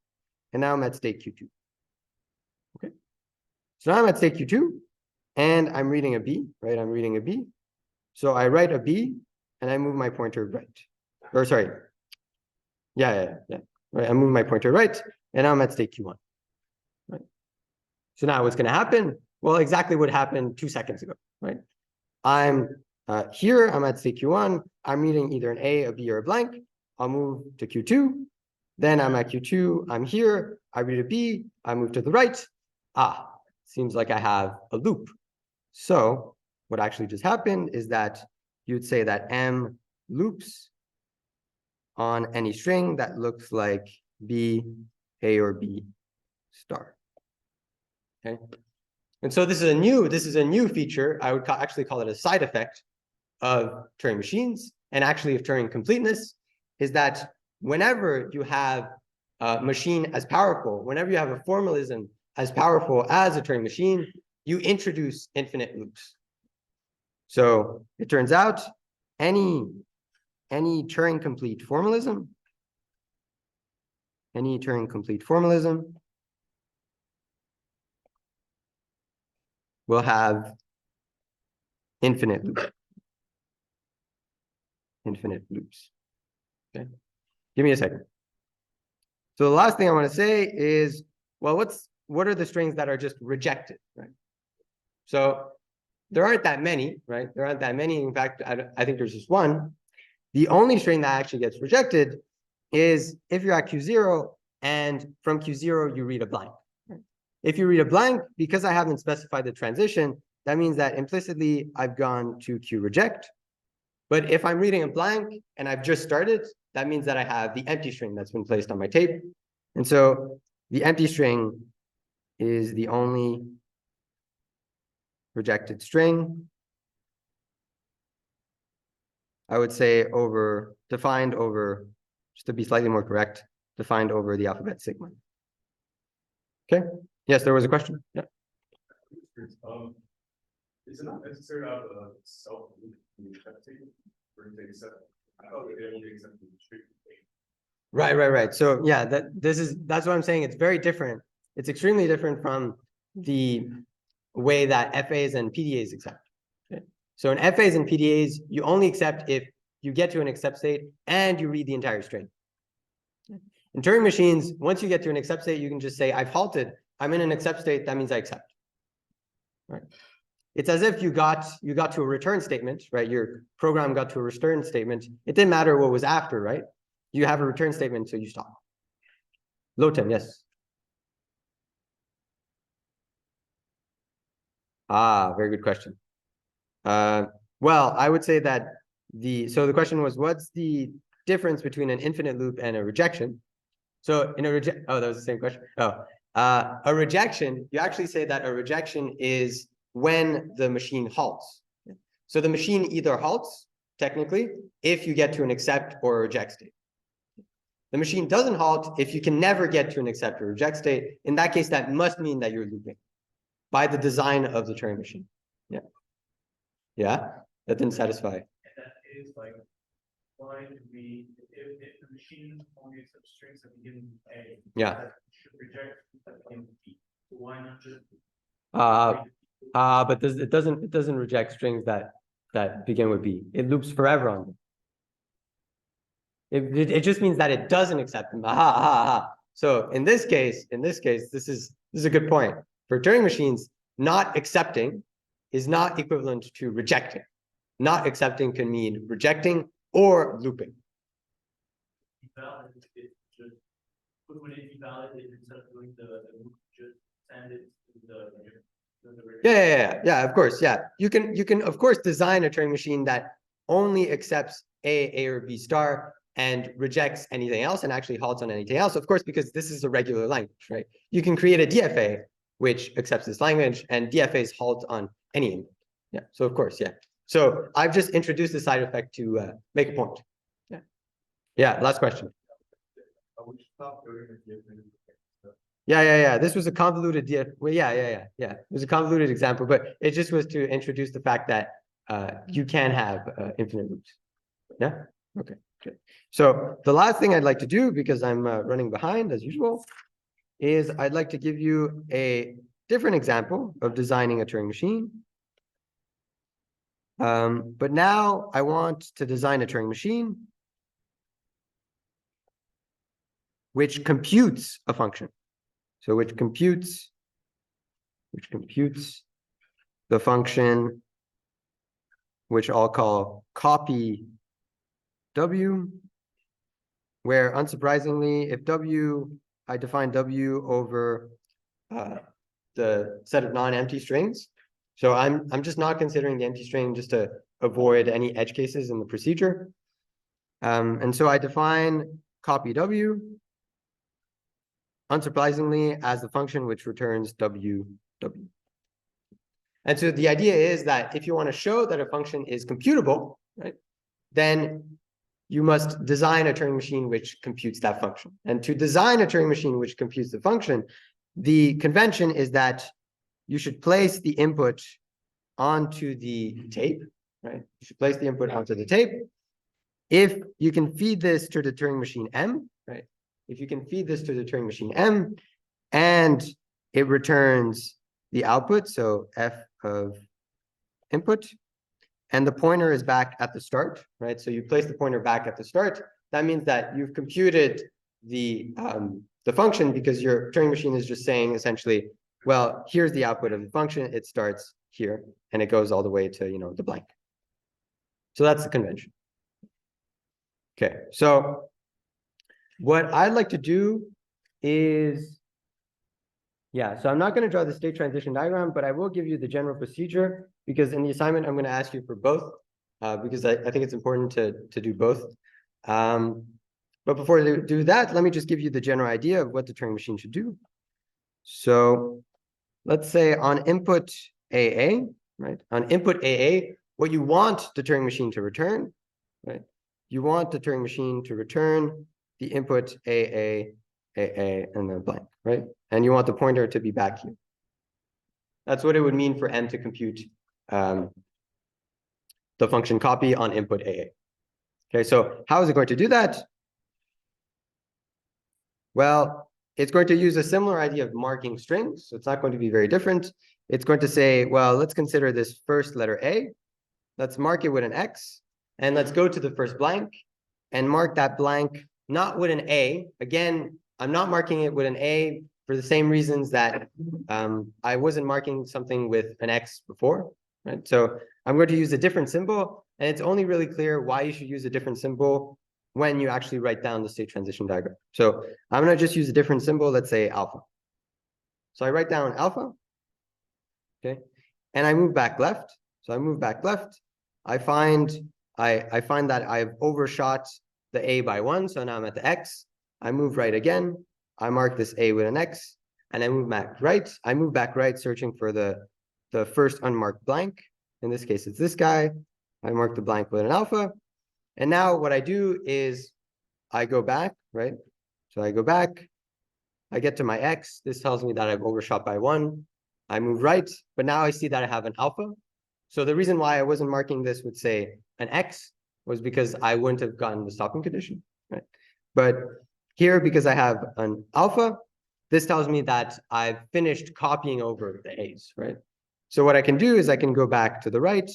and now I'm at state Q2. Okay. So now I'm at state Q2, and I'm reading a B, right? I'm reading a B. So I write a B, and I move my pointer right. Or sorry. Yeah. Right. I move my pointer right, and now I'm at state Q1. Right. So now what's going to happen? Well, exactly what happened 2 seconds ago, right? I'm here, I'm at state Q1, I'm reading either an A, a B, or a blank. I'll move to Q2. Then I'm at Q2, I'm here, I read a B, I move to the right. Seems like I have a loop. So what actually just happened is that you'd say that M loops on any string that looks like B, A, or B star. Okay. And so this is a new feature. I would actually call it a side effect of Turing machines, and actually of Turing completeness, is that whenever you have a machine as powerful, whenever you have a formalism as powerful as a Turing machine, you introduce infinite loops. So it turns out any Turing complete formalism will have infinite loops. Okay, give me a second. So the last thing I want to say is, well, what are the strings that are just rejected, right? So there aren't that many, right? There aren't that many. In fact, I think there's just one. The only string that actually gets rejected is if you're at Q0 and from Q0 you read a blank. Right? If you read a blank, because I haven't specified the transition, that means that implicitly I've gone to Q reject. But if I'm reading a blank and I've just started, that means that I have the empty string that's been placed on my tape. And so the empty string is the only rejected string. I would say defined over, just to be slightly more correct, defined over the alphabet sigma. Okay. Yes, there was a question. Yeah. Is it not necessary to have a self loop in the accept statement? Or do they accept? I thought they only accept the straight. Right. So yeah, that's what I'm saying. It's very different. It's extremely different from the way that FAs and PDAs accept. Okay? So in FAs and PDAs, you only accept if you get to an accept state and you read the entire string. In Turing machines, once you get to an accept state, you can just say, I've halted. I'm in an accept state. That means I accept. Right. It's as if you got to a return statement, right? Your program got to a return statement. It didn't matter what was after, right? You have a return statement, so you stop. Lotem, yes. Very good question. Well, I would say that so the question was, what's the difference between an infinite loop and a rejection? So in a that was the same question. A rejection, you actually say that a rejection is when the machine halts. So the machine either halts, technically, if you get to an accept or a reject state. The machine doesn't halt if you can never get to an accept or reject state. In that case, that must mean that you're looping by the design of the Turing machine. Yeah, that didn't satisfy. And that is like, why do we, if the machine only accepts strings that begin with A, Yeah. that should reject that begin with B. So why not just? But it doesn't reject strings that begin with B. It loops forever on them. It just means that it doesn't accept them. So in this case, this is a good point. For Turing machines, not accepting is not equivalent to rejecting. Not accepting can mean rejecting or looping. Invalid, it just put when it invalidated instead of doing the loop, just send it to the Yeah, of course. Yeah. You can of course design a Turing machine that only accepts A or B star and rejects anything else and actually halts on anything else, of course, because this is a regular language, right? You can create a DFA which accepts this language, and DFAs halt on any input. Yeah, so of course, yeah. So I've just introduced the side effect to make a point. Yeah, last question. Yeah. This was a convoluted well, yeah. It was a convoluted example, but it just was to introduce the fact that you can have infinite loops. Yeah. Okay. Good. So the last thing I'd like to do, because I'm running behind as usual, is I'd like to give you a different example of designing a Turing machine. But now I want to design a Turing machine which computes a function. So which computes the function which I'll call copy W, where unsurprisingly, if W, I define W over the set of non-empty strings. So I'm just not considering the empty string just to avoid any edge cases in the procedure. And so I define copy W, unsurprisingly, as the function which returns W. And so the idea is that if you want to show that a function is computable, right, then you must design a Turing machine which computes that function. And to design a Turing machine which computes the function, the convention is that you should place the input onto the tape, right? You should place the input onto the tape. If you can feed this to the Turing machine M, right? If you can feed this to the Turing machine M, and it returns the output, so f of input, and the pointer is back at the start, right? So you place the pointer back at the start. That means that you've computed the function, because your Turing machine is just saying essentially, well, here's the output of the function. It starts here and it goes all the way to the blank. So that's the convention. Okay, so what I'd like to do is, so I'm not going to draw the state transition diagram, but I will give you the general procedure, because in the assignment, I'm going to ask you for both, because I think it's important to do both. But before I do that, let me just give you the general idea of what the Turing machine should do. So let's say on input AA, right? On input AA, what you want the Turing machine to return, right? You want the Turing machine to return the input AA, and then blank, right? And you want the pointer to be back here. That's what it would mean for M to compute the function copy on input AA. Okay, so how is it going to do that? Well, it's going to use a similar idea of marking strings, so it's not going to be very different. It's going to say, well, let's consider this first letter A. Let's mark it with an X, and let's go to the first blank and mark that blank not with an A. Again, I'm not marking it with an A for the same reasons that I wasn't marking something with an X before, right? So I'm going to use a different symbol, and it's only really clear why you should use a different symbol when you actually write down the state transition diagram. So I'm going to just use a different symbol, let's say alpha. So I write down alpha, okay, and I move back left. So I move back left. I find that I've overshot the A by 1, so now I'm at the X. I move right again. I mark this A with an X, and I move back right. I move back right, searching for the first unmarked blank. In this case, it's this guy. I mark the blank with an alpha. And now what I do is I go back, right? So I go back. I get to my X. This tells me that I've overshot by 1. I move right, but now I see that I have an alpha. So the reason why I wasn't marking this with, say, an X was because I wouldn't have gotten the stopping condition, right? But here, because I have an alpha, this tells me that I've finished copying over the A's, right? So what I can do is I can go back to the right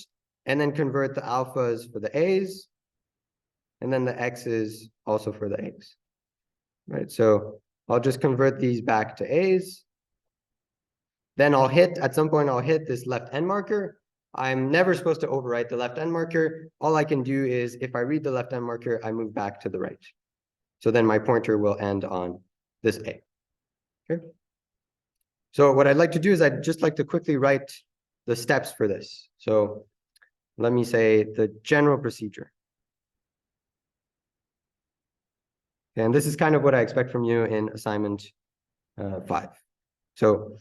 and then convert the alphas for the A's, and then the X's also for the A's, right? So I'll just convert these back to A's. Then at some point, I'll hit this left end marker. I'm never supposed to overwrite the left end marker. All I can do is if I read the left end marker, I move back to the right. So then my pointer will end on this A. Okay. So what I'd like to do is I'd just like to quickly write the steps for this. So let me say the general procedure. And this is kind of what I expect from you in assignment 5. So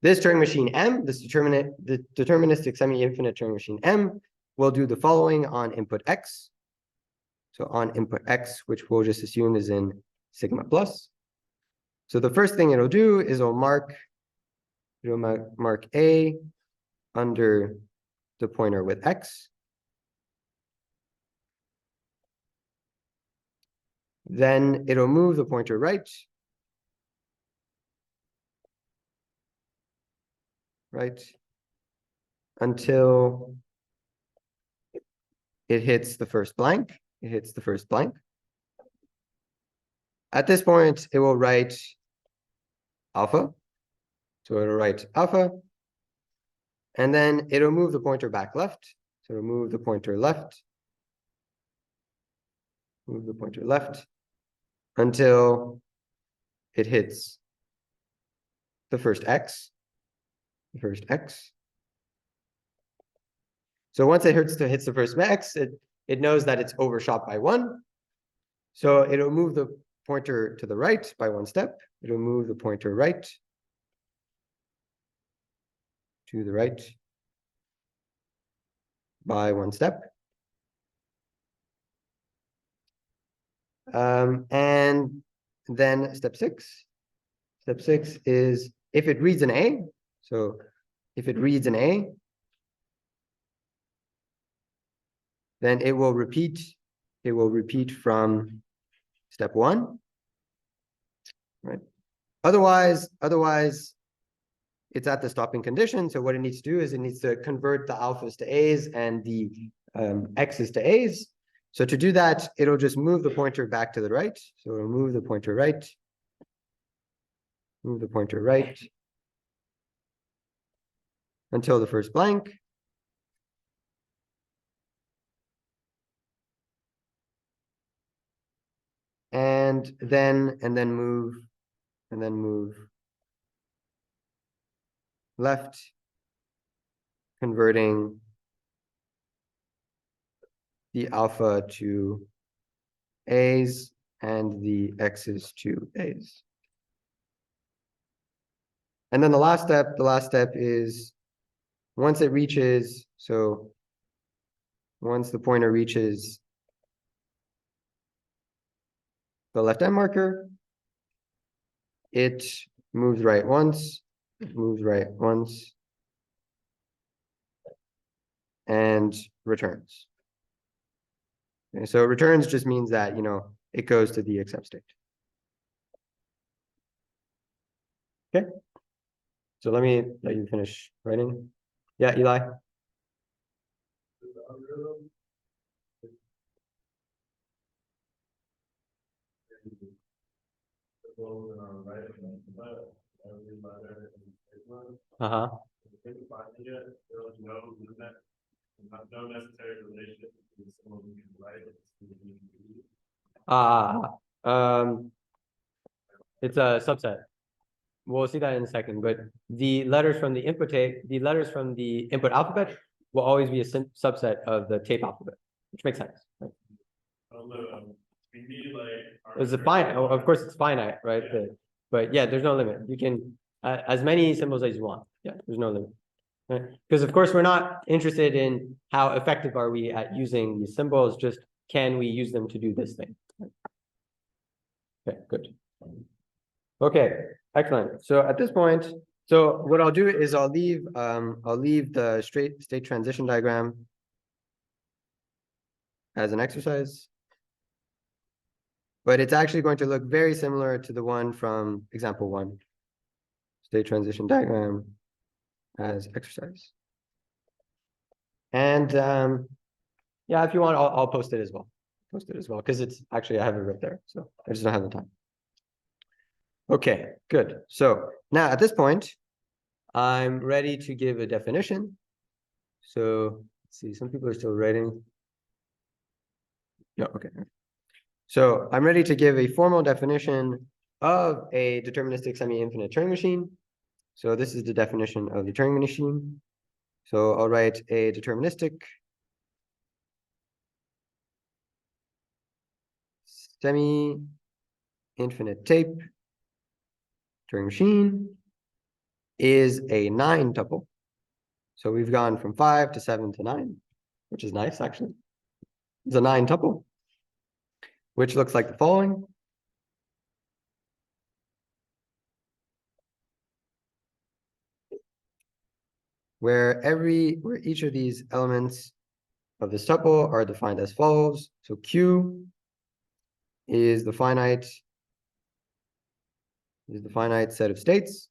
this Turing machine M, the deterministic semi-infinite Turing machine M, will do the following on input X. So on input X, which we'll just assume is in sigma plus. So the first thing it'll do is it'll mark A under the pointer with X. Then it'll move the pointer right. Right, until it hits the first blank. It hits the first blank. At this point, it will write alpha. So it'll write alpha. And then it'll move the pointer back left. So it'll move the pointer left. Move the pointer left until it hits the first X. The first X. So once it hits the first X, it knows that it's overshot by 1. So it'll move the pointer to the right by 1 step. It'll move the pointer right to the right by 1 step. And then step 6. Step 6 is if it reads an A. So if it reads an A, then it will repeat. It will repeat from step 1. Right. Otherwise, it's at the stopping condition. So what it needs to do is it needs to convert the alphas to A's and the X's to A's. So to do that, it'll just move the pointer back to the right. So it'll move the pointer right. Move the pointer right until the first blank. And then move left, converting the alpha to A's and the X's to A's. And then the last step is once it reaches, so once the pointer reaches the left end marker, it moves right once, moves right once, and returns. Okay, so returns just means that, it goes to the accept state. Okay. So let me let you finish writing. Yeah, Eli. Uh-huh. No necessary relationship between someone who can write it. It's a subset. We'll see that in a second, but the letters from the input tape, the letters from the input alphabet will always be a subset of the tape alphabet, which makes sense. Right? We need like. It's a finite, of course, it's finite, right? Yeah. But yeah, there's no limit. You can as many symbols as you want. Yeah, there's no limit. Right? Because of course we're not interested in how effective are we at using these symbols, just can we use them to do this thing? Okay, good. Okay, excellent. So at this point, so what I'll do is I'll leave the straight state transition diagram as an exercise. But it's actually going to look very similar to the one from example 1. State transition diagram as exercise. And yeah, if you want, I'll post it as well. Because it's actually, I have it right there. So I just don't have the time. Okay, good. So now at this point, I'm ready to give a definition. So let's see, some people are still writing. No, okay. So I'm ready to give a formal definition of a deterministic semi-infinite Turing machine. So this is the definition of the Turing machine. So I'll write a deterministic semi-infinite tape Turing machine is a 9 tuple. So we've gone from 5 to 7 to 9, which is nice, actually. It's a 9 tuple, which looks like the following. Where each of these elements of this tuple are defined as follows. So Q is the finite set of states.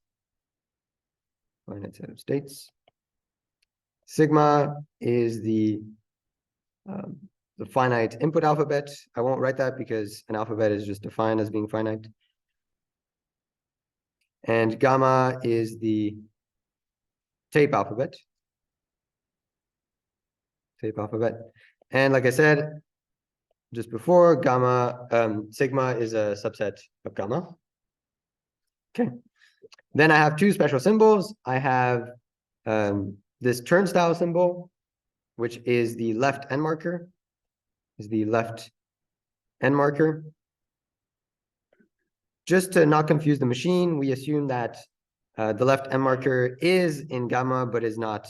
Sigma is the finite input alphabet. I won't write that because an alphabet is just defined as being finite. And gamma is the tape alphabet. And like I said just before, sigma is a subset of gamma. Okay. Then I have two special symbols. I have this turnstile symbol, which is the left end marker. Just to not confuse the machine, we assume that the left end marker is in gamma, but is not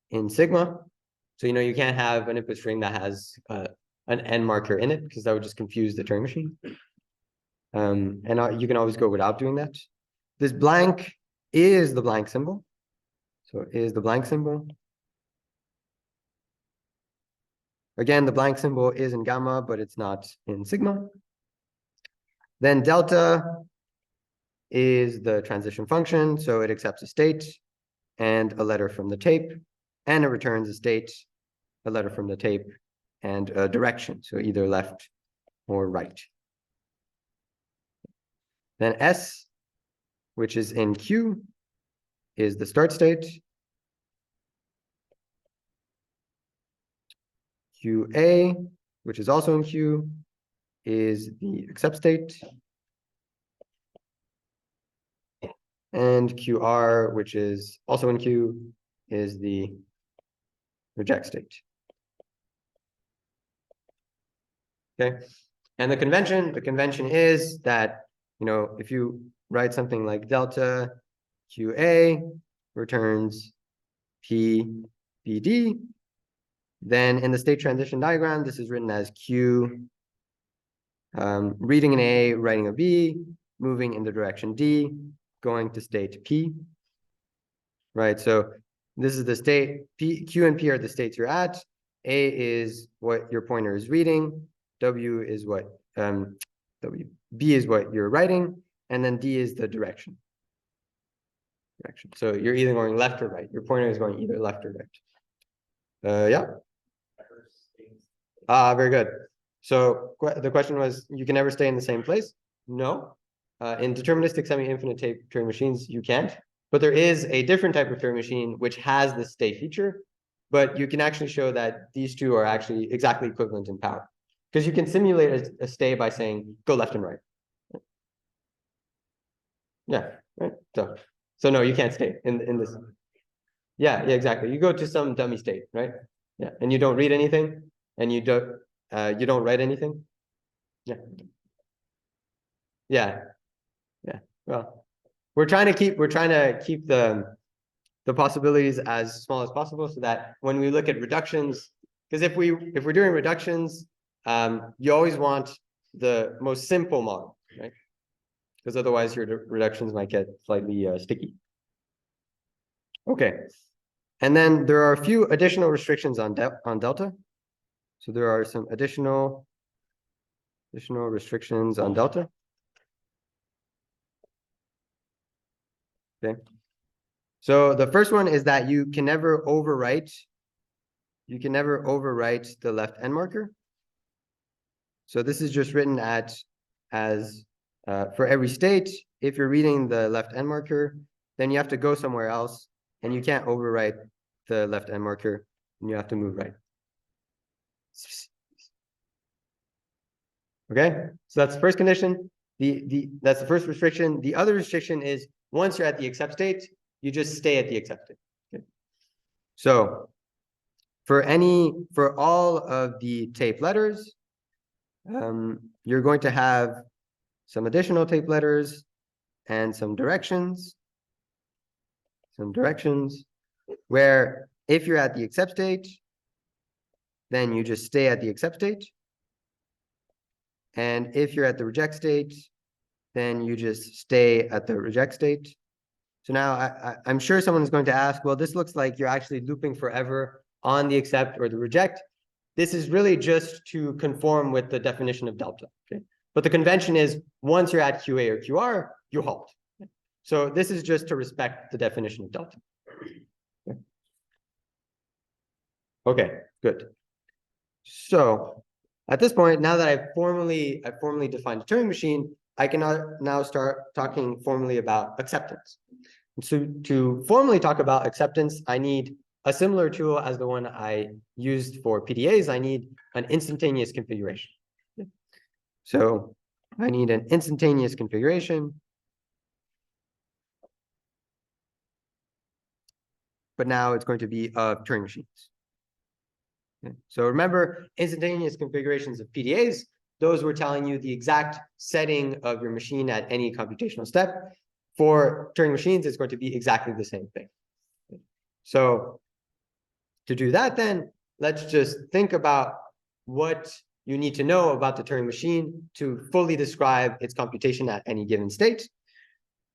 in sigma. So, you can't have an input string that has an end marker in it, because that would just confuse the Turing machine. And you can always go without doing that. This blank is the blank symbol. So it is the blank symbol. Again, the blank symbol is in gamma, but it's not in sigma. Then delta is the transition function. So it accepts a state and a letter from the tape, and it returns a state, a letter from the tape, and a direction. So either left or right. Then S, which is in Q, is the start state. QA, which is also in Q, is the accept state. And QR, which is also in Q, is the reject state. Okay. And the convention is that, if you write something like delta QA returns PBD, then in the state transition diagram, this is written as Q reading an A, writing a B, moving in the direction D, going to state P. right? So this is the state, Q and P are the states you're at. A is what your pointer is reading. W is what, B is what you're writing, and then D is the direction. So you're either going left or right. Your pointer is going either left or right. Yeah. Very good. So the question was, you can never stay in the same place? No. In deterministic semi-infinite Turing machines, you can't. But there is a different type of Turing machine which has the stay feature, but you can actually show that these two are actually exactly equivalent in power. Because you can simulate a stay by saying, go left and right. Yeah, right. So no, you can't stay in this. Yeah, exactly. You go to some dummy state, right? Yeah, and you don't read anything, and you don't write anything. Yeah. Yeah. Well, we're trying to keep the possibilities as small as possible so that when we look at reductions, because if we're doing reductions, you always want the most simple model, right? Because otherwise your reductions might get slightly sticky. Okay. And then there are a few additional restrictions on delta. So there are some additional restrictions on delta. Okay. So the first one is that you can never overwrite the left end marker. So this is just written as for every state, if you're reading the left end marker, then you have to go somewhere else and you can't overwrite the left end marker and you have to move right. Okay, so that's the first condition. That's the first restriction. The other restriction is once you're at the accept state, you just stay at the accept state. Okay. So for all of the tape letters, you're going to have some additional tape letters and some directions where if you're at the accept state, then you just stay at the accept state. And if you're at the reject state, then you just stay at the reject state. So now I'm sure someone is going to ask, well, this looks like you're actually looping forever on the accept or the reject. This is really just to conform with the definition of delta. Okay? But the convention is once you're at QA or QR, you halt. So this is just to respect the definition of delta. Okay, good. So at this point, now that I've formally defined a Turing machine, I can now start talking formally about acceptance. So to formally talk about acceptance, I need a similar tool as the one I used for PDAs. I need an instantaneous configuration. So I need an instantaneous configuration. But now it's going to be of Turing machines. Okay. So remember, instantaneous configurations of PDAs, those were telling you the exact setting of your machine at any computational step. For Turing machines, it's going to be exactly the same thing. So to do that, then, let's just think about what you need to know about the Turing machine to fully describe its computation at any given state.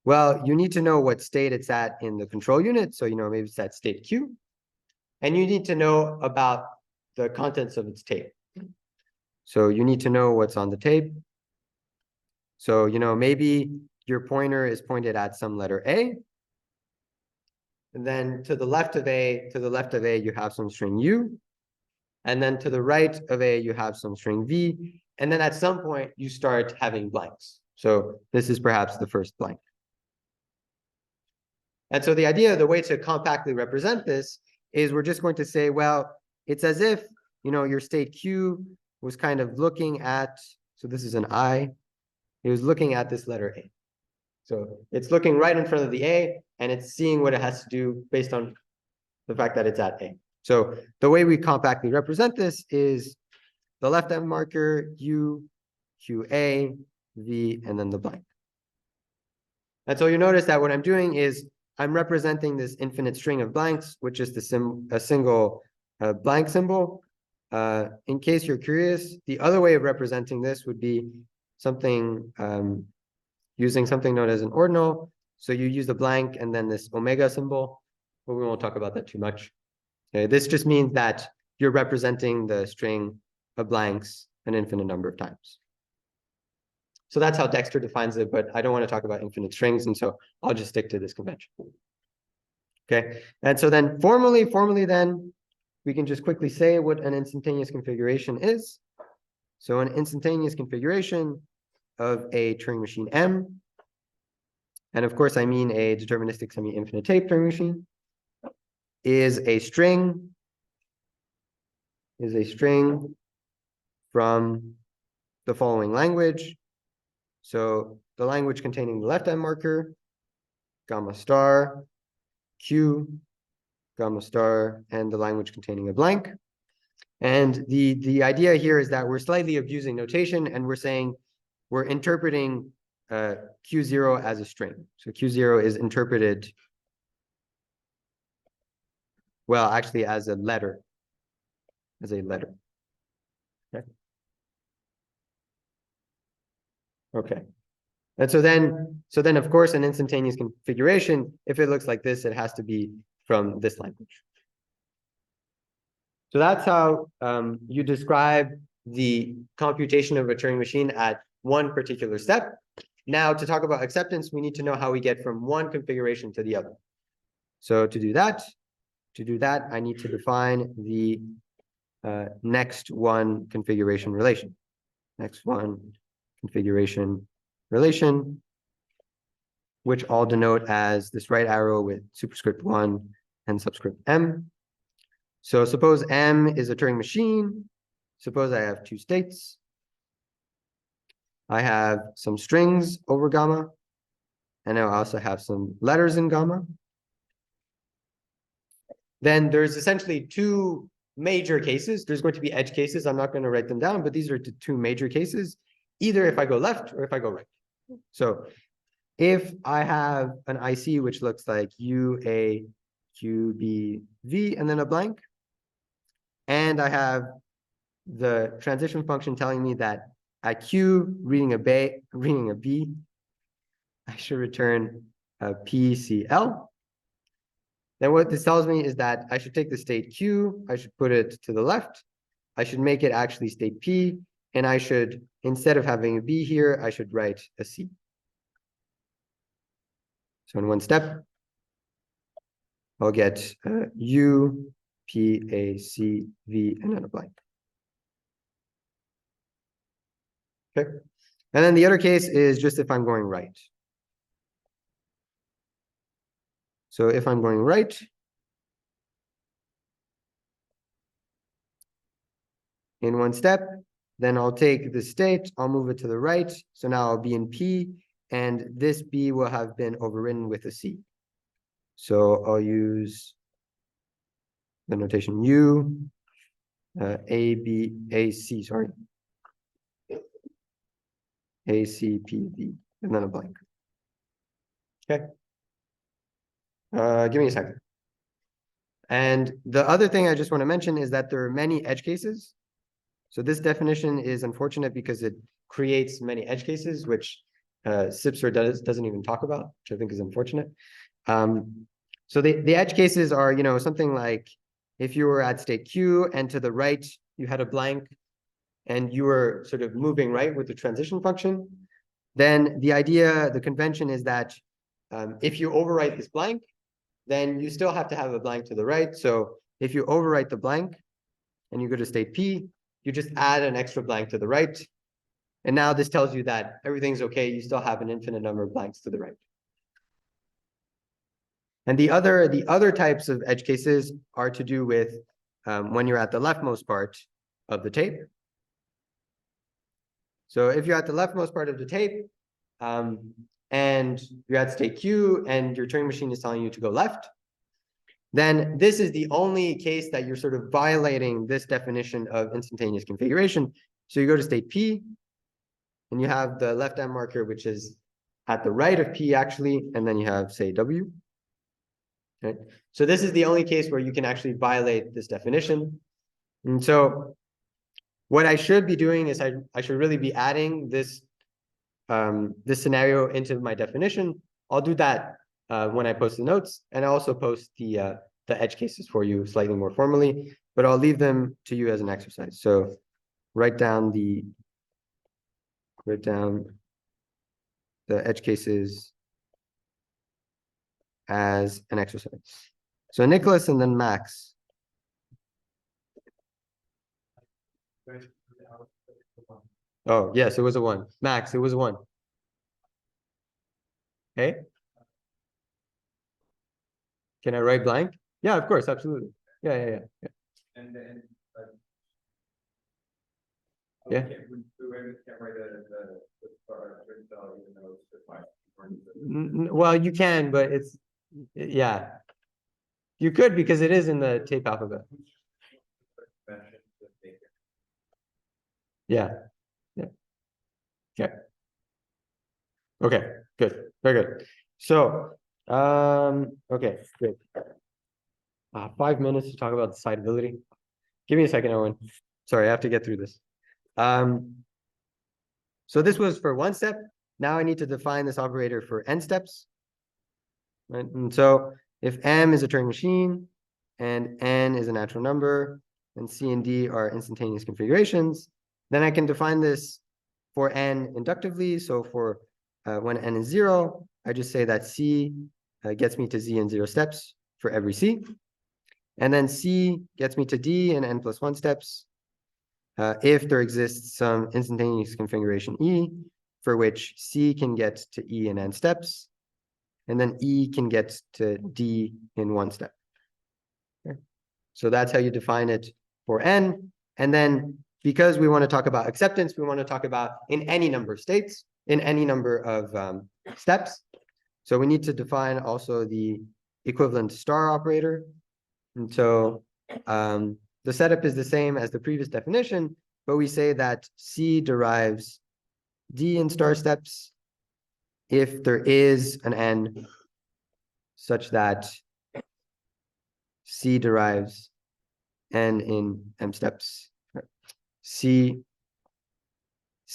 Well, you need to know what state it's at in the control unit. So, maybe it's at state Q. And you need to know about the contents of its tape. So you need to know what's on the tape. So, maybe your pointer is pointed at some letter A. And then to the left of A, you have some string U. And then to the right of A, you have some string V. And then at some point, you start having blanks. So this is perhaps the first blank. And so the way to compactly represent this is we're just going to say, well, it's as if, your state Q was kind of looking at, so this is an I, it was looking at this letter A. So it's looking right in front of the A, and it's seeing what it has to do based on the fact that it's at A. So the way we compactly represent this is the left end marker, U, QA, V, and then the blank. And so you notice that what I'm doing is I'm representing this infinite string of blanks, which is a single blank symbol. In case you're curious, the other way of representing this would be something using something known as an ordinal. So you use the blank and then this omega symbol. but we won't talk about that too much. Okay, this just means that you're representing the string of blanks an infinite number of times. So that's how Dexter defines it, but I don't want to talk about infinite strings, and so I'll just stick to this convention. Okay, and so then formally then, we can just quickly say what an instantaneous configuration is. So an instantaneous configuration of a Turing machine M, and of course I mean a deterministic semi-infinite tape Turing machine, is a string from the following language. So the language containing the left M marker, gamma star, Q, gamma star, and the language containing a blank. And the idea here is that we're slightly abusing notation, and we're saying we're interpreting Q0 as a string. So Q0 is interpreted, well, actually as a letter, Okay. Okay. And so then of course an instantaneous configuration, if it looks like this, it has to be from this language. So that's how you describe the computation of a Turing machine at one particular step. Now, to talk about acceptance, we need to know how we get from one configuration to the other. So to do that, I need to define the next one configuration relation. Next one configuration relation, which I'll denote as this right arrow with superscript 1 and subscript M. So suppose M is a Turing machine. Suppose I have two states. I have some strings over gamma, and I also have some letters in gamma. Then there's essentially two major cases. There's going to be edge cases. I'm not going to write them down, but these are the two major cases, either if I go left or if I go right. So if I have an IC which looks like UA, QB, V, and then a blank, and I have the transition function telling me that at Q, reading a B, I should return a PCL. Then what this tells me is that I should take the state Q, I should put it to the left, I should make it actually state P, and I should, instead of having a B here, I should write a C. So in one step, I'll get U, P, A, C, V, and then a blank. Okay. And then the other case is just if I'm going right. So if I'm going right, in one step, then I'll take the state, I'll move it to the right. So now I'll be in P, and this B will have been overwritten with a C. So I'll use the notation U, A, B, A, C, sorry. A, C, P, V, and then a blank. Okay. Give me a second. And the other thing I just want to mention is that there are many edge cases. So this definition is unfortunate because it creates many edge cases, which CIPSR doesn't even talk about, which I think is unfortunate. So the edge cases are, something like if you were at state Q and to the right, you had a blank and you were sort of moving right with the transition function, then the convention is that if you overwrite this blank, then you still have to have a blank to the right. So if you overwrite the blank and you go to state P, you just add an extra blank to the right. And now this tells you that everything's okay. You still have an infinite number of blanks to the right. And the other types of edge cases are to do with when you're at the leftmost part of the tape. So if you're at the leftmost part of the tape, and you're at state Q and your Turing machine is telling you to go left, then this is the only case that you're sort of violating this definition of instantaneous configuration. So you go to state P, and you have the left M marker, which is at the right of P actually, and then you have, say, W. Okay. So this is the only case where you can actually violate this definition. And so what I should be doing is I should really be adding this scenario into my definition. I'll do that when I post the notes, and I also post the edge cases for you slightly more formally, but I'll leave them to you as an exercise. So write down the edge cases as an exercise. So Nicholas and then Max. Oh, yes, it was a 1. Max, it was a 1. Hey? Can I write blank? Yeah, of course, absolutely. Yeah. And then, Yeah. can't write the cell even though it's defined. Well, you can, but it's, yeah. You could because it is in the tape alphabet. Yeah. Okay, good, very good. So, okay, good. 5 minutes to talk about decidability. Give me a second, Owen. Sorry, I have to get through this. So this was for 1 step. Now I need to define this operator for n steps. Right? And so if M is a Turing machine and N is a natural number and C and D are instantaneous configurations, then I can define this for N inductively. So for when N is 0, I just say that C gets me to Z in 0 steps for every C. And then C gets me to D in N plus 1 steps if there exists some instantaneous configuration E for which C can get to E in N steps, and then E can get to D in 1 step. Okay. So that's how you define it for N. And then because we want to talk about acceptance, we want to talk about in any number of states, in any number of steps. So we need to define also the equivalent star operator. And so the setup is the same as the previous definition, but we say that C derives D in star steps if there is an N such that C derives N in M steps. C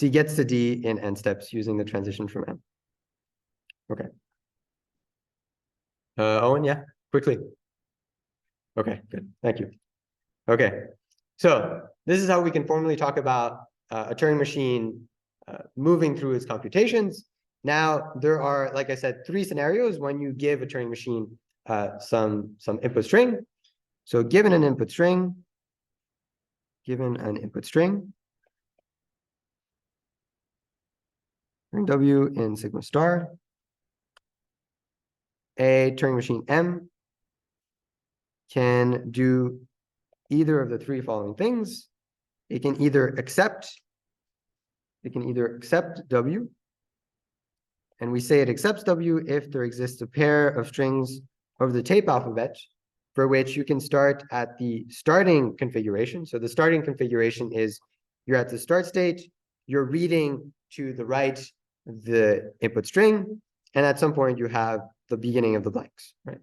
gets to D in N steps using the transition from M. Okay. Owen, yeah, quickly. Okay, good, thank you. Okay, so this is how we can formally talk about a Turing machine moving through its computations. Now, there are, like I said, 3 scenarios when you give a Turing machine some input string. So given an input string, string W in sigma star, a Turing machine M can do either of the 3 following things. It can either accept W, and we say it accepts W if there exists a pair of strings over the tape alphabet for which you can start at the starting configuration. So the starting configuration is you're at the start state, you're reading to the right the input string, and at some point you have the beginning of the blanks, right?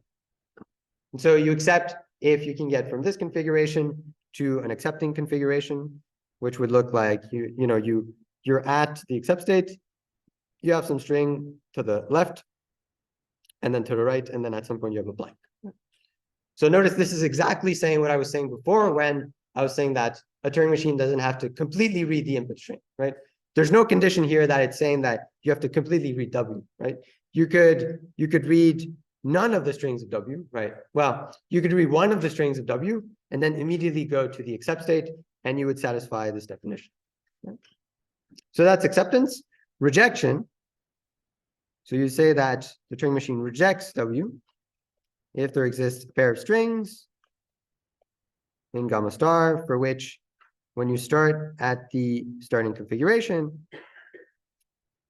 And so you accept if you can get from this configuration to an accepting configuration, which would look like you're at the accept state, you have some string to the left, and then to the right, and then at some point you have a blank. So notice this is exactly saying what I was saying before when I was saying that a Turing machine doesn't have to completely read the input string, right? There's no condition here that it's saying that you have to completely read W, right? You could read none of the strings of W, right? Well, you could read one of the strings of W and then immediately go to the accept state, and you would satisfy this definition. Right? So that's acceptance. Rejection. So you say that the Turing machine rejects W if there exists a pair of strings in gamma star for which when you start at the starting configuration,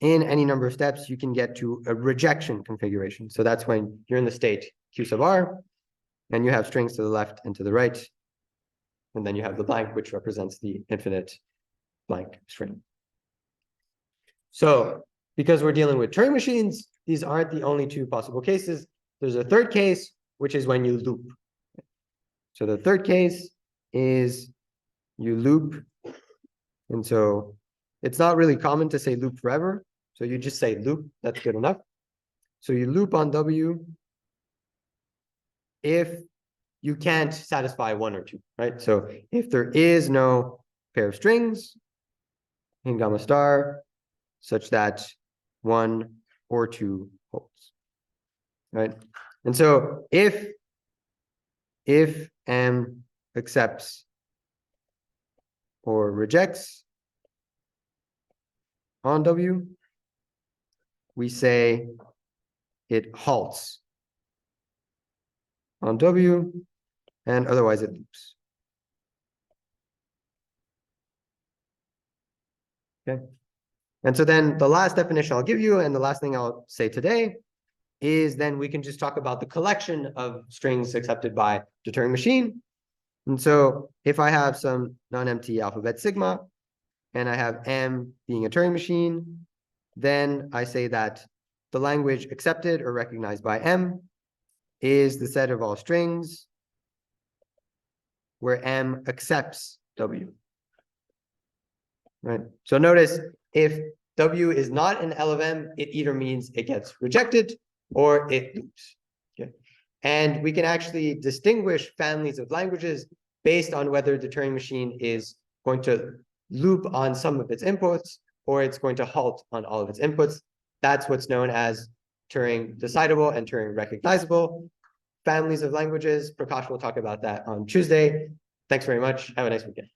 in any number of steps, you can get to a rejection configuration. So that's when you're in the state Q sub R, and you have strings to the left and to the right. And then you have the blank, which represents the infinite blank string. So because we're dealing with Turing machines, these aren't the only 2 possible cases. There's a third case, which is when you loop. So the third case is you loop. And so it's not really common to say loop forever. So you just say loop, that's good enough. So you loop on W if you can't satisfy one or two, right? So if there is no pair of strings in gamma star such that one or two holds, right? And so if M accepts or rejects on W, we say it halts on W, and otherwise it loops. Okay. And so then the last definition I'll give you, and the last thing I'll say today, is then we can just talk about the collection of strings accepted by the Turing machine. And so if I have some non-empty alphabet sigma, and I have M being a Turing machine, then I say that the language accepted or recognized by M is the set of all strings where M accepts W. Right. So notice if W is not an L of M, it either means it gets rejected or it loops. Okay. And we can actually distinguish families of languages based on whether the Turing machine is going to loop on some of its inputs or it's going to halt on all of its inputs. That's what's known as Turing decidable and Turing recognizable families of languages. Prakash will talk about that on Tuesday. Thanks very much. Have a nice weekend.